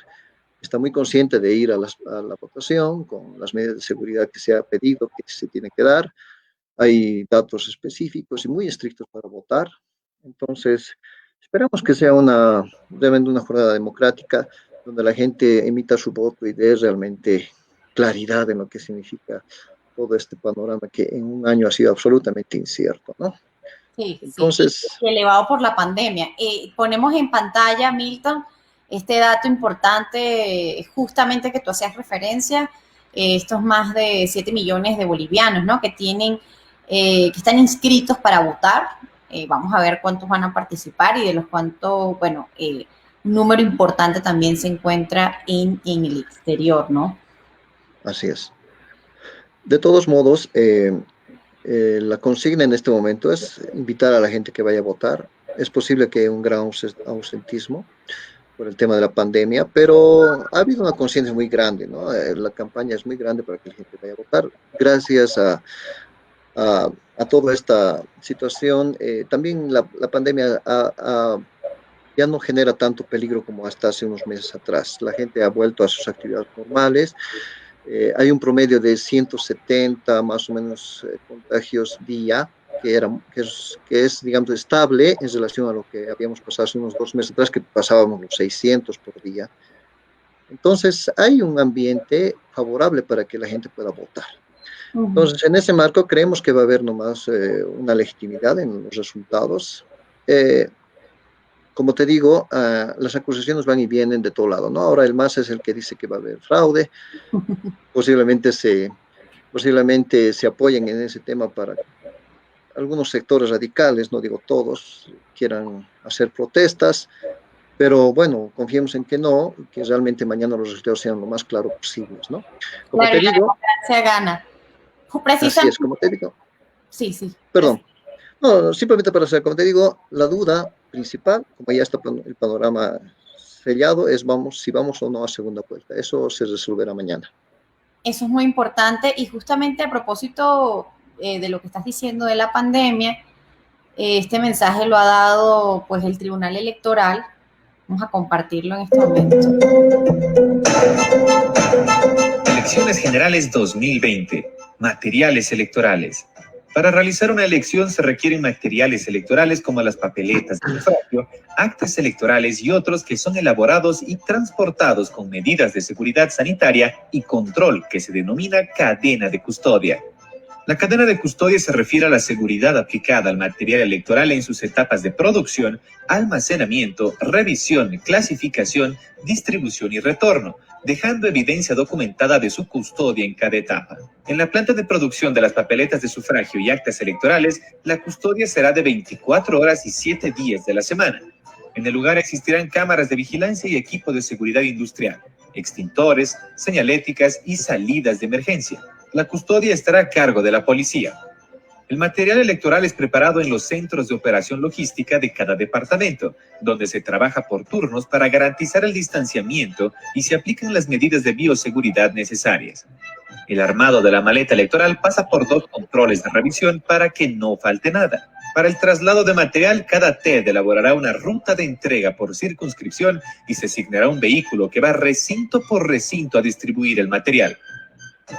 está muy consciente de ir a la votación con las medidas de seguridad que se ha pedido, que se tiene que dar. Hay datos específicos y muy estrictos para votar. Entonces, esperamos que sea realmente una jornada democrática donde la gente emita su voto y dé realmente claridad en lo que significa todo este panorama que en un año ha sido absolutamente incierto, ¿no? sí, sí, Entonces, y elevado por la pandemia. Ponemos en pantalla, Milton, este dato importante, justamente que tú hacías referencia, estos más de 7 millones de bolivianos, ¿no? Que tienen, que están inscritos para votar. Vamos a ver cuántos van a participar y de los cuántos, bueno, un número importante también se encuentra en el exterior, ¿no? Así es. De todos modos, la consigna en este momento es invitar a la gente que vaya a votar. Es posible que haya un gran ausentismo por el tema de la pandemia, pero ha habido una conciencia muy grande, ¿no? La campaña es muy grande para que la gente vaya a votar. Gracias a toda esta situación, también la pandemia ya no genera tanto peligro como hasta hace unos meses atrás. La gente ha vuelto a sus actividades normales. Hay un promedio de 170 más o menos contagios día, que es, digamos, estable en relación a lo que habíamos pasado hace unos 2 meses atrás, que pasábamos los 600 por día. Entonces, hay un ambiente favorable para que la gente pueda votar. Entonces, en ese marco creemos que va a haber nomás una legitimidad en los resultados. Como te digo, las acusaciones van y vienen de todo lado, ¿no? Ahora el MAS es el que dice que va a haber fraude, posiblemente se apoyen en ese tema para algunos sectores radicales, no digo todos, quieran hacer protestas, pero bueno, confiemos en que no, que realmente mañana los resultados sean lo más claros posibles, ¿no? Como claro, te digo, la democracia gana. así es, como te digo. Sí, sí. Perdón. No, simplemente para hacer, como te digo, la duda principal, como ya está el panorama sellado, es si vamos o no a segunda vuelta. Eso se resolverá mañana. Eso es muy importante y justamente a propósito de lo que estás diciendo de la pandemia, este mensaje lo ha dado pues el Tribunal Electoral. Vamos a compartirlo en este momento. Elecciones Generales 2020. Materiales electorales. Para realizar una elección se requieren materiales electorales como las papeletas de sufragio, actas electorales y otros que son elaborados y transportados con medidas de seguridad sanitaria y control que se denomina cadena de custodia. La cadena de custodia se refiere a la seguridad aplicada al material electoral en sus etapas de producción, almacenamiento, revisión, clasificación, distribución y retorno, dejando evidencia documentada de su custodia en cada etapa. En la planta de producción de las papeletas de sufragio y actas electorales, la custodia será de 24 horas y 7 días de la semana. En el lugar existirán cámaras de vigilancia y equipo de seguridad industrial, extintores, señaléticas y salidas de emergencia. La custodia estará a cargo de la policía. El material electoral es preparado en los centros de operación logística de cada departamento, donde se trabaja por turnos para garantizar el distanciamiento y se aplican las medidas de bioseguridad necesarias. El armado de la maleta electoral pasa por 2 controles de revisión para que no falte nada. Para el traslado de material, cada TED elaborará una ruta de entrega por circunscripción y se asignará un vehículo que va recinto por recinto a distribuir el material.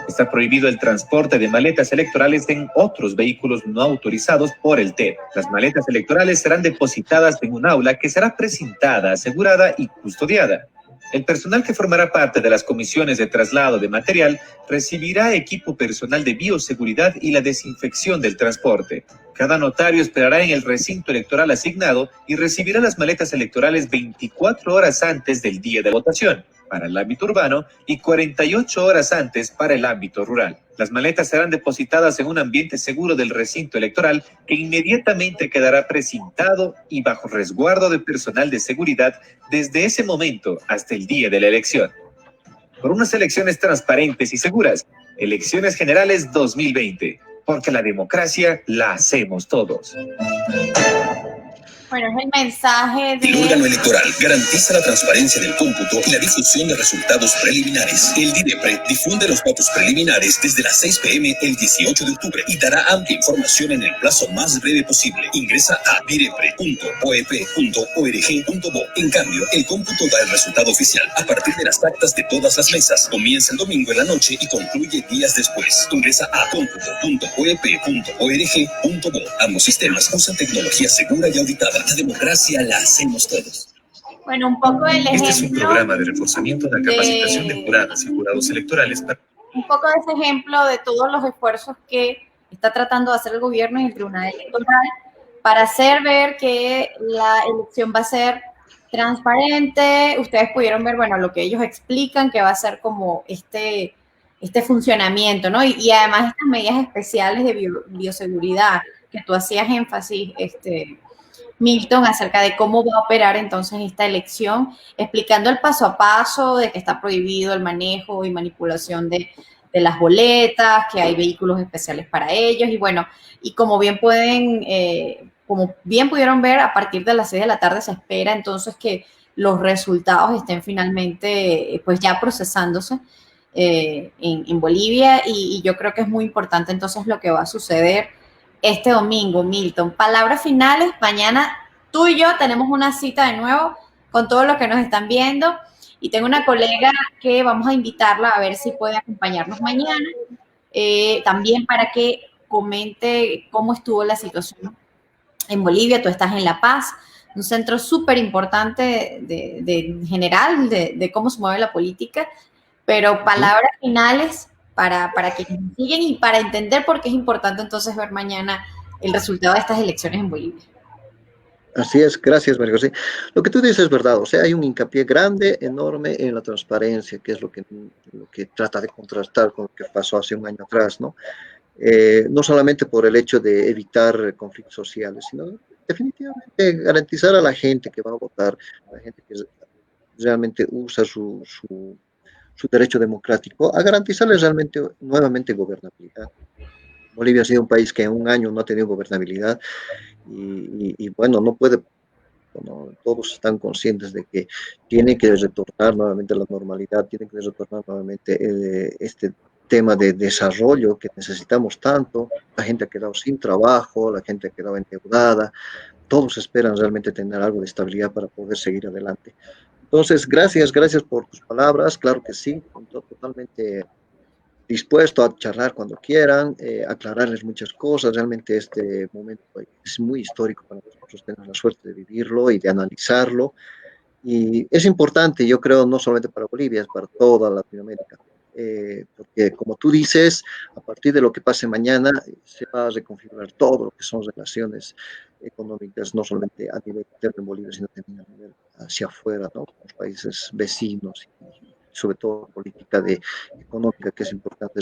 Está prohibido el transporte de maletas electorales en otros vehículos no autorizados por el TED. Las maletas electorales serán depositadas en un aula que será precintada, asegurada y custodiada. El personal que formará parte de las comisiones de traslado de material recibirá equipo personal de bioseguridad y la desinfección del transporte. Cada notario esperará en el recinto electoral asignado y recibirá las maletas electorales 24 horas antes del día de votación para el ámbito urbano y 48 horas antes para el ámbito rural. Las maletas serán depositadas en un ambiente seguro del recinto electoral que inmediatamente quedará precintado y bajo resguardo de personal de seguridad desde ese momento hasta el día de la elección. Por unas elecciones transparentes y seguras, Elecciones Generales 2020, porque la democracia la hacemos todos. Bueno, es el mensaje de... El órgano electoral garantiza la transparencia del cómputo y la difusión de resultados preliminares. El DIREPRE difunde los datos preliminares desde las 6 p.m. el 18 de octubre y dará amplia información en el plazo más breve posible. Ingresa a direpre.oep.org.bo. En cambio, el cómputo da el resultado oficial a partir de las actas de todas las mesas. Comienza el domingo en la noche y concluye días después. Ingresa a computo.oep.org.bo. Ambos sistemas usan tecnología segura y auditada. La democracia la hacemos todos. Bueno, un poco el ejemplo... Este es un programa de reforzamiento de la capacitación de juradas y jurados electorales. Un poco de ese ejemplo de todos los esfuerzos que está tratando de hacer el gobierno y el Tribunal Electoral para hacer ver que la elección va a ser transparente. Ustedes pudieron ver, bueno, lo que ellos explican que va a ser como este funcionamiento, ¿no? Y además estas medidas especiales de bioseguridad. que tú hacías énfasis, Milton, acerca de cómo va a operar entonces esta elección, explicando el paso a paso de que está prohibido el manejo y manipulación de las boletas, que hay vehículos especiales para ellos, y bueno, y como bien como bien pudieron ver, a partir de las 6 de la tarde se espera entonces que los resultados estén finalmente pues ya procesándose en Bolivia, y yo creo que es muy importante entonces lo que va a suceder este domingo. Milton, palabras finales. Mañana tú y yo tenemos una cita de nuevo con todos los que nos están viendo, y tengo una colega que vamos a invitarla a ver si puede acompañarnos mañana, también para que comente cómo estuvo la situación en Bolivia. Tú estás en La Paz, un centro súper importante de general de cómo se mueve la política, pero palabras finales para quienes nos siguen y para entender por qué es importante entonces ver mañana el resultado de estas elecciones en Bolivia. Así es, gracias, María José. Lo que tú dices es verdad, o sea, hay un hincapié grande, enorme en la transparencia, que es lo que trata de contrastar con lo que pasó hace un año atrás, ¿no? No solamente por el hecho de evitar conflictos sociales, sino definitivamente garantizar a la gente que va a votar, a la gente que realmente usa su derecho democrático, a garantizarles realmente nuevamente gobernabilidad. Bolivia ha sido un país que en un año no ha tenido gobernabilidad y bueno, no puede, bueno, todos están conscientes de que tiene que retornar nuevamente a la normalidad, tiene que retornar nuevamente este tema de desarrollo que necesitamos tanto. La gente ha quedado sin trabajo, la gente ha quedado endeudada, todos esperan realmente tener algo de estabilidad para poder seguir adelante. Entonces, gracias por tus palabras, claro que sí, totalmente dispuesto a charlar cuando quieran, aclararles muchas cosas. Realmente este momento es muy histórico para nosotros, tenemos la suerte de vivirlo y de analizarlo. Y es importante, yo creo, no solamente para Bolivia, es para toda Latinoamérica. Porque como tú dices, a partir de lo que pase mañana, se va a reconfigurar todo lo que son relaciones económicas, no solamente a nivel interno en Bolivia, sino también a nivel hacia afuera, ¿no? Con los países vecinos y sobre todo política económica, que es importante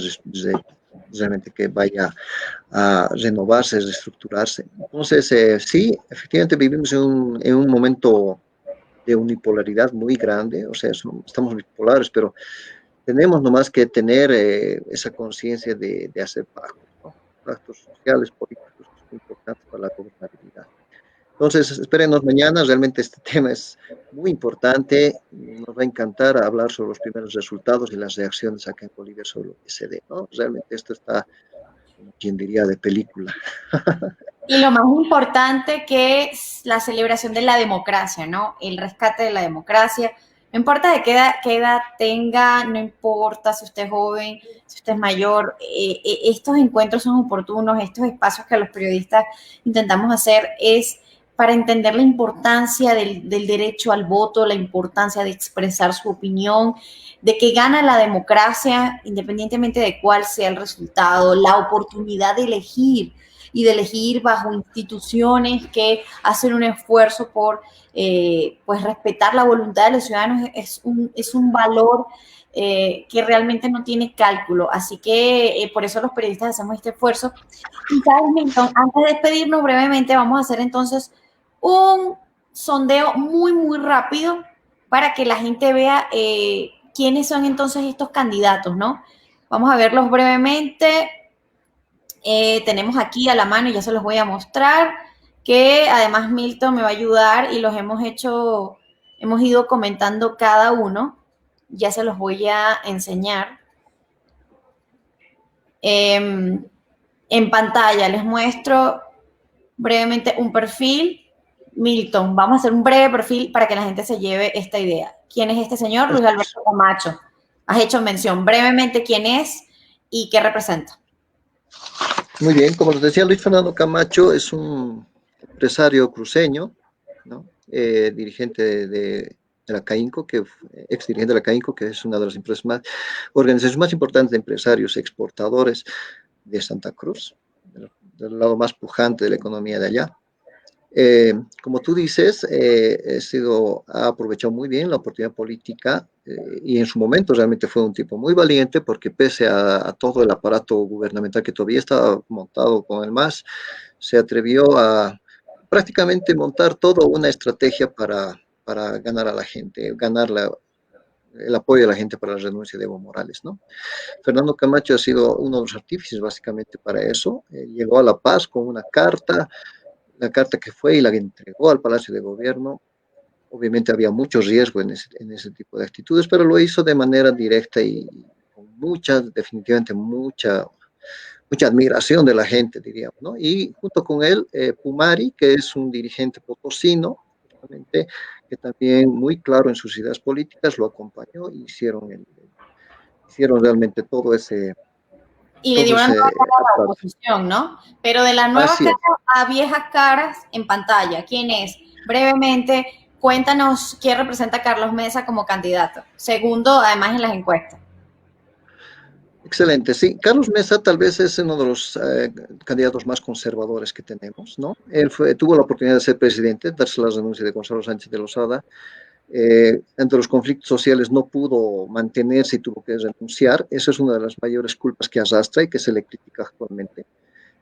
realmente que vaya a renovarse, reestructurarse. Entonces, sí, efectivamente vivimos en un momento de unipolaridad muy grande, o sea, estamos bipolares, pero tenemos nomás que tener esa conciencia de hacer pactos, ¿no? Pactos sociales, políticos, que es muy importante para la gobernabilidad. Entonces, espérenos mañana, realmente este tema es muy importante, nos va a encantar hablar sobre los primeros resultados y las reacciones acá en Bolivia sobre lo que se dé, ¿no? Realmente esto está, como quien diría, de película. Y lo más importante que es la celebración de la democracia, ¿no? El rescate de la democracia. No importa de qué edad tenga, no importa si usted es joven, si usted es mayor, estos encuentros son oportunos, estos espacios que los periodistas intentamos hacer es para entender la importancia del derecho al voto, la importancia de expresar su opinión, de que gana la democracia independientemente de cuál sea el resultado, la oportunidad de elegir y de elegir bajo instituciones que hacen un esfuerzo por pues respetar la voluntad de los ciudadanos es un valor que realmente no tiene cálculo. Así que por eso los periodistas hacemos este esfuerzo. Y sabes, Milton, antes de despedirnos brevemente, vamos a hacer entonces un sondeo muy rápido para que la gente vea quiénes son entonces estos candidatos, ¿no? Vamos a verlos brevemente. Tenemos aquí a la mano, y ya se los voy a mostrar, que además Milton me va a ayudar y los hemos ido comentando cada uno. Ya se los voy a enseñar. En pantalla les muestro brevemente un perfil. Milton, vamos a hacer un breve perfil para que la gente se lleve esta idea. ¿Quién es este señor? Luis Alberto Camacho. Has hecho mención brevemente quién es y qué representa. Muy bien, como les decía, Luis Fernando Camacho es un empresario cruceño, ¿no? Dirigente de la CAINCO, ex dirigente de la CAINCO, que es una de las organizaciones más importantes de empresarios exportadores de Santa Cruz, del lado más pujante de la economía de allá. Como tú dices, ha aprovechado muy bien la oportunidad política y en su momento realmente fue un tipo muy valiente porque pese a todo el aparato gubernamental que todavía estaba montado con el MAS, se atrevió a prácticamente montar toda una estrategia para ganar a la gente, el apoyo de la gente para la renuncia de Evo Morales, ¿no? Fernando Camacho ha sido uno de los artífices básicamente para eso. Llegó a La Paz con una carta, la carta que fue y la que entregó al Palacio de Gobierno. Obviamente había mucho riesgo en ese tipo de actitudes, pero lo hizo de manera directa y con definitivamente mucha admiración de la gente, diríamos, ¿no? Y junto con él, Pumari, que es un dirigente potosino, que también muy claro en sus ideas políticas, lo acompañó y hicieron realmente Y le todo dio una ese nueva cara a la aparato. oposición, ¿no? Pero de la nueva Así cara es. a viejas caras en pantalla, ¿quién es? Brevemente, cuéntanos quién representa a Carlos Mesa como candidato. Segundo, además en las encuestas. Excelente, sí. Carlos Mesa tal vez es uno de los candidatos más conservadores que tenemos, ¿no? Él tuvo la oportunidad de ser presidente, darse la renuncia de Gonzalo Sánchez de Lozada. Entre los conflictos sociales no pudo mantenerse y tuvo que renunciar. Esa es una de las mayores culpas que arrastra y que se le critica actualmente.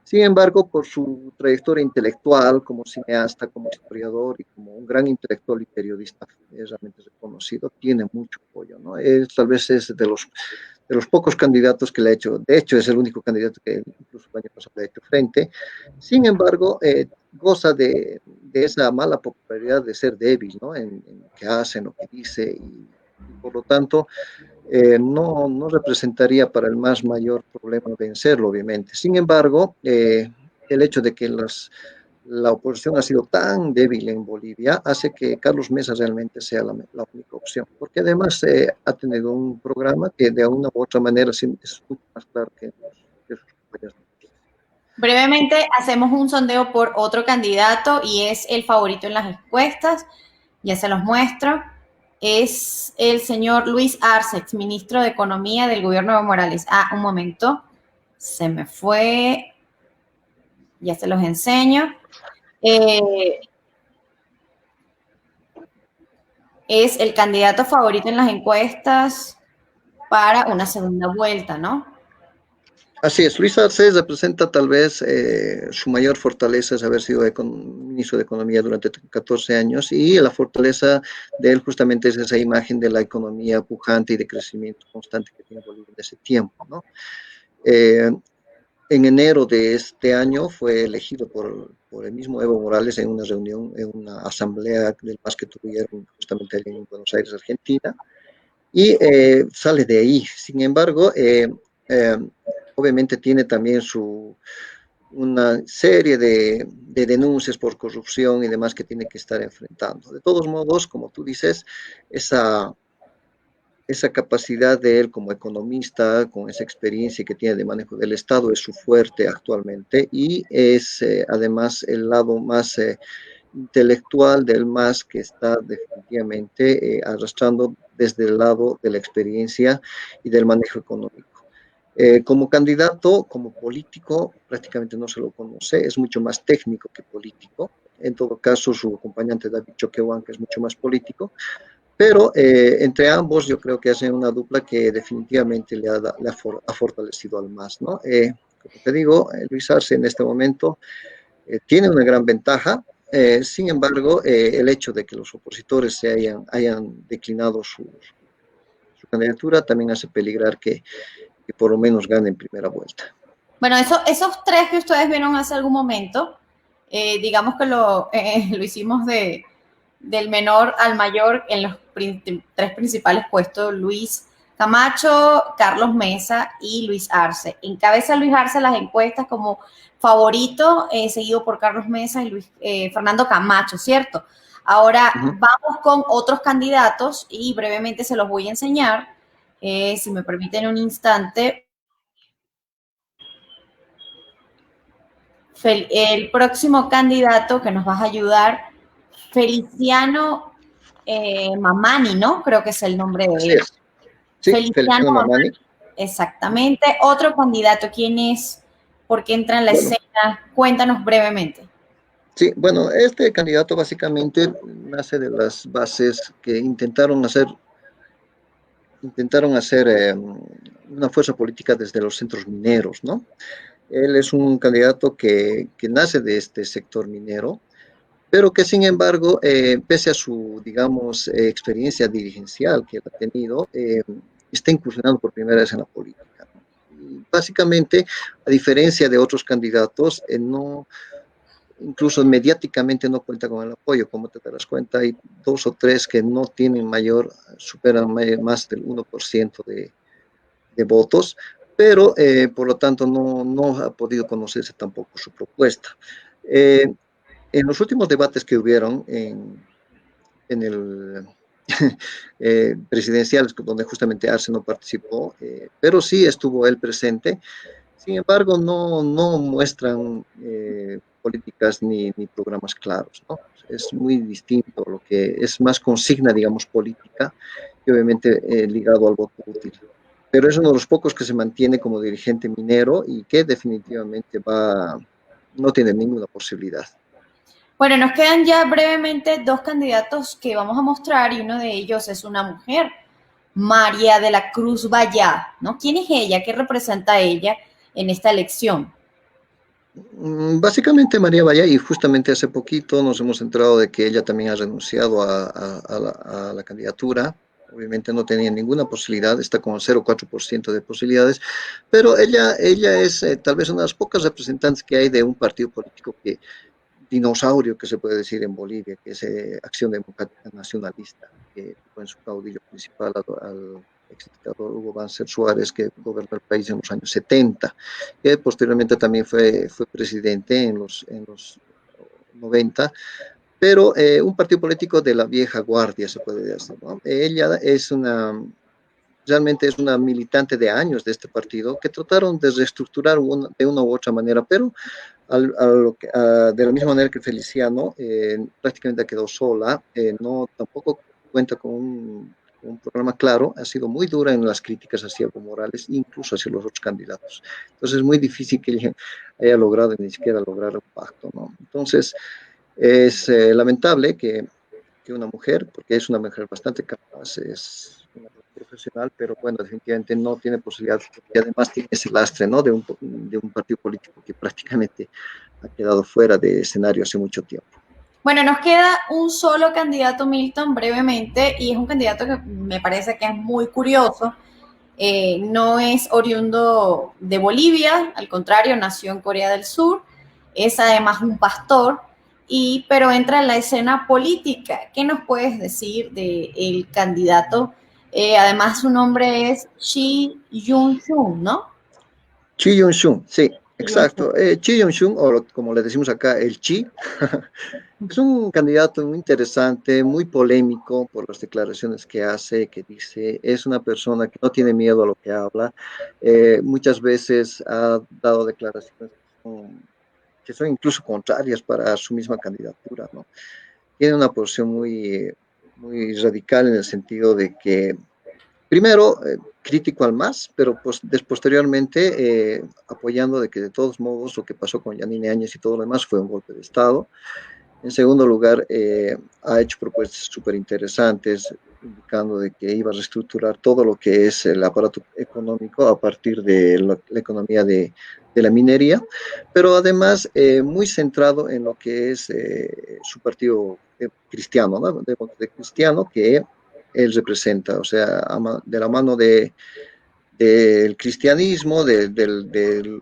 Sin embargo, por su trayectoria intelectual como cineasta, como historiador y como un gran intelectual y periodista realmente reconocido, tiene mucho apoyo, ¿no? Tal vez es de los pocos candidatos que le ha hecho, de hecho es el único candidato que incluso el año pasado le ha hecho frente. Sin embargo, goza de esa mala popularidad de ser débil, ¿no? En lo que hace, en lo que dice, y por lo tanto no representaría para el más mayor problema vencerlo, obviamente. Sin embargo, el hecho de que la oposición ha sido tan débil en Bolivia hace que Carlos Mesa realmente sea la única opción, porque además ha tenido un programa que de una u otra manera es mucho más claro que sus compañeros. Brevemente, hacemos un sondeo por otro candidato y es el favorito en las encuestas. Ya se los muestro. Es el señor Luis Arce, ministro de Economía del gobierno de Evo Morales. Ah, un momento. Se me fue. Ya se los enseño. Es el candidato favorito en las encuestas para una segunda vuelta, ¿no? Así es, Luis Arce representa tal vez su mayor fortaleza es haber sido ministro de Economía durante 14 años y la fortaleza de él justamente es esa imagen de la economía pujante y de crecimiento constante que tiene Bolivia en ese tiempo, ¿no? En enero de este año fue elegido por el mismo Evo Morales en una reunión, en una asamblea del MAS que tuvieron justamente en Buenos Aires, Argentina, y sale de ahí. Sin embargo, obviamente tiene también una serie de denuncias por corrupción y demás que tiene que estar enfrentando. De todos modos, como tú dices, esa capacidad de él como economista, con esa experiencia que tiene de manejo del Estado, es su fuerte actualmente y es además el lado más intelectual del MAS que está definitivamente arrastrando desde el lado de la experiencia y del manejo económico. Como candidato, como político, prácticamente no se lo conoce, es mucho más técnico que político. En todo caso, su acompañante David Choquehuanca es mucho más político, pero entre ambos yo creo que hacen una dupla que definitivamente le ha fortalecido al MAS, ¿no? Como te digo, Luis Arce en este momento tiene una gran ventaja. Sin embargo, el hecho de que los opositores hayan declinado su candidatura también hace peligrar que por lo menos gane en primera vuelta. Bueno, esos tres que ustedes vieron hace algún momento, digamos que lo hicimos del menor al mayor en los tres principales puestos: Luis Camacho, Carlos Mesa y Luis Arce. Encabeza Luis Arce las encuestas como favorito, seguido por Carlos Mesa y Fernando Camacho, ¿cierto? Ahora vamos con otros candidatos y brevemente se los voy a enseñar. Si me permiten un instante. El próximo candidato que nos vas a ayudar, Feliciano Mamani, ¿no? Creo que es el nombre de él. Sí, Feliciano Mamani. Exactamente. Otro candidato, ¿quién es? ¿Por qué entra en la escena? Cuéntanos brevemente. Sí, bueno, este candidato básicamente nace de las bases que intentaron hacer una fuerza política desde los centros mineros, ¿no? Él es un candidato que nace de este sector minero, pero que sin embargo, pese a su, digamos, experiencia dirigencial que él ha tenido, está incursionando por primera vez en la política, ¿no? Y básicamente, a diferencia de otros candidatos, no, incluso mediáticamente no cuenta con el apoyo, como te darás cuenta, hay dos o tres que no tienen superan más del 1% de votos, pero por lo tanto no ha podido conocerse tampoco su propuesta. Eh, en los últimos debates que hubieron en el presidenciales, donde justamente Arce no participó, pero sí estuvo él presente. Sin embargo, no muestran políticas ni programas claros, ¿no? Es muy distinto, lo que es más consigna, digamos, política, y obviamente ligado al voto útil. Pero es uno de los pocos que se mantiene como dirigente minero y que definitivamente no tiene ninguna posibilidad. Bueno, nos quedan ya brevemente dos candidatos que vamos a mostrar y uno de ellos es una mujer, María de la Cruz Vallá, ¿no? ¿Quién es ella? ¿Qué representa ella en esta elección? Básicamente María Valla, y justamente hace poquito nos hemos enterado de que ella también ha renunciado a la candidatura. Obviamente no tenía ninguna posibilidad, está con 0,4% de posibilidades, pero ella es tal vez una de las pocas representantes que hay de un partido político dinosaurio que se puede decir en Bolivia, que es Acción Democrática Nacionalista, que fue en su caudillo principal al exdictador Hugo Banzer Suárez, que gobernó el país en los años 70, que posteriormente también fue presidente en los 90, pero un partido político de la vieja guardia, se puede decir, ¿no? Ella realmente es una militante de años de este partido que trataron de reestructurar de una u otra manera, pero de la misma manera que Feliciano prácticamente quedó sola, tampoco cuenta con un programa claro, ha sido muy dura en las críticas hacia Evo Morales, incluso hacia los otros candidatos. Entonces es muy difícil que ella haya logrado ni siquiera lograr un pacto, ¿no? Entonces es lamentable que una mujer, porque es una mujer bastante capaz, es una profesional, pero bueno, definitivamente no tiene posibilidad, y además tiene ese lastre, ¿no? De un partido político que prácticamente ha quedado fuera de escenario hace mucho tiempo. Bueno, nos queda un solo candidato, Milton, brevemente, y es un candidato que me parece que es muy curioso. No es oriundo de Bolivia, al contrario, nació en Corea del Sur, es además un pastor, pero entra en la escena política. ¿Qué nos puedes decir del candidato? Además, su nombre es Chi Yun-sung, ¿no? Chi Yun-sung, sí, exacto. Chi Yun-sung, o como le decimos acá, el Chi, es un candidato muy interesante, muy polémico por las declaraciones que hace, que dice, es una persona que no tiene miedo a lo que habla. Muchas veces ha dado declaraciones que son incluso contrarias para su misma candidatura, ¿no? Tiene una posición muy radical en el sentido de que, primero, crítico al MAS, pero posteriormente apoyando de que de todos modos lo que pasó con Yanine Áñez y todo lo demás fue un golpe de Estado. En segundo lugar, ha hecho propuestas súper interesantes, indicando de que iba a reestructurar todo lo que es el aparato económico a partir de la economía de la minería, pero además muy centrado en lo que es su partido cristiano, ¿no? De cristiano que él representa, o sea, de la mano del cristianismo, de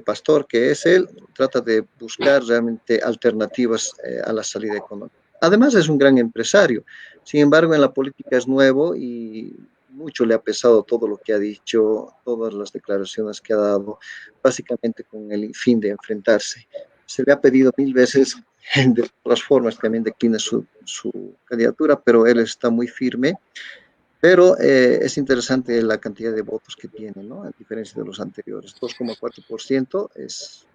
pastor que es él, trata de buscar realmente alternativas a la salida económica. Además es un gran empresario, sin embargo en la política es nuevo y mucho le ha pesado todo lo que ha dicho, todas las declaraciones que ha dado, básicamente con el fin de enfrentarse. Se le ha pedido 1000 veces de todas formas también decline su candidatura, pero él está muy firme. Pero es interesante la cantidad de votos que tiene, ¿no? A diferencia de los anteriores, 2,4% es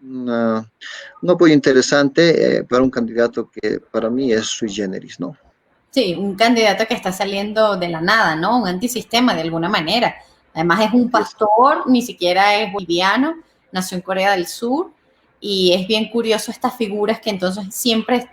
un apoyo interesante para un candidato que para mí es sui generis, ¿no? Sí, un candidato que está saliendo de la nada, ¿no? Un antisistema de alguna manera. Además es un pastor, ni siquiera es boliviano, nació en Corea del Sur y es bien curioso estas figuras que entonces siempre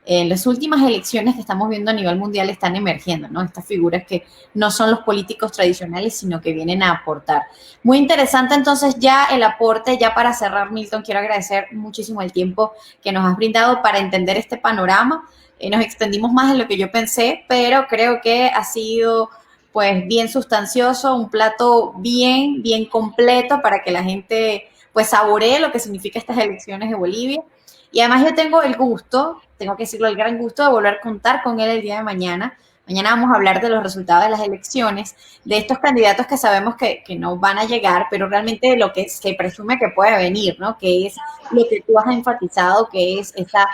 En las últimas elecciones que estamos viendo a nivel mundial están emergiendo, ¿no? Estas figuras que no son los políticos tradicionales, sino que vienen a aportar. Muy interesante entonces ya el aporte, ya para cerrar, Milton, quiero agradecer muchísimo el tiempo que nos has brindado para entender este panorama. Nos extendimos más de lo que yo pensé, pero creo que ha sido pues bien sustancioso, un plato bien completo para que la gente pues saboree lo que significa estas elecciones de Bolivia. Y además yo tengo el gusto, tengo que decirlo, el gran gusto de volver a contar con él el día de mañana. Mañana vamos a hablar de los resultados de las elecciones, de estos candidatos que sabemos que no van a llegar, pero realmente de lo que se presume que puede venir, ¿no? Que es lo que tú has enfatizado, que es esa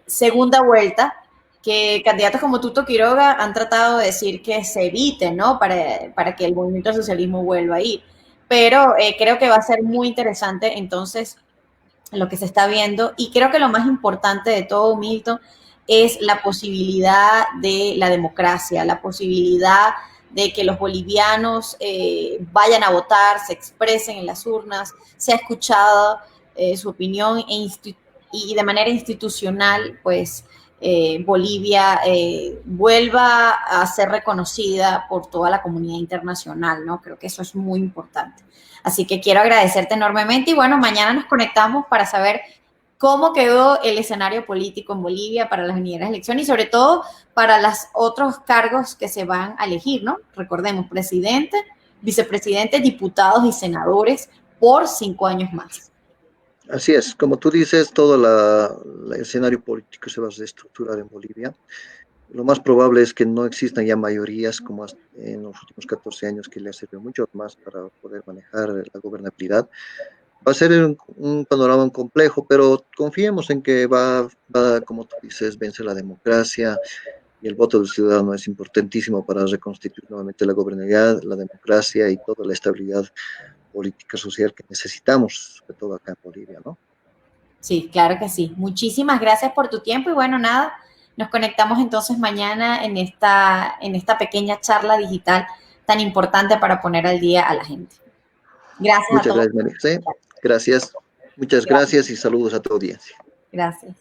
segunda vuelta, que candidatos como Tuto Quiroga han tratado de decir que se evite, ¿no? Para que el movimiento al socialismo vuelva a ir. Pero creo que va a ser muy interesante entonces lo que se está viendo, y creo que lo más importante de todo, Milton, es la posibilidad de la democracia, la posibilidad de que los bolivianos vayan a votar, se expresen en las urnas, sea escuchada su opinión y de manera institucional, pues Bolivia vuelva a ser reconocida por toda la comunidad internacional, ¿no? Creo que eso es muy importante. Así que quiero agradecerte enormemente y bueno, mañana nos conectamos para saber cómo quedó el escenario político en Bolivia para las venideras elecciones y sobre todo para los otros cargos que se van a elegir, ¿no? Recordemos, presidente, vicepresidente, diputados y senadores por 5 años más. Así es, como tú dices, todo el escenario político se va a reestructurar en Bolivia. Lo más probable es que no existan ya mayorías como en los últimos 14 años, que le ha servido mucho más para poder manejar la gobernabilidad. Va a ser un panorama complejo, pero confiemos en que como tú dices, vence la democracia, y el voto del ciudadano es importantísimo para reconstituir nuevamente la gobernabilidad, la democracia y toda la estabilidad política social que necesitamos, sobre todo acá en Bolivia, ¿no? Sí, claro que sí. Muchísimas gracias por tu tiempo y bueno, nada, nos conectamos entonces mañana en esta pequeña charla digital tan importante para poner al día a la gente. Gracias a Muchas todos. gracias, María José. Gracias. Muchas gracias y saludos a tu audiencia. Gracias.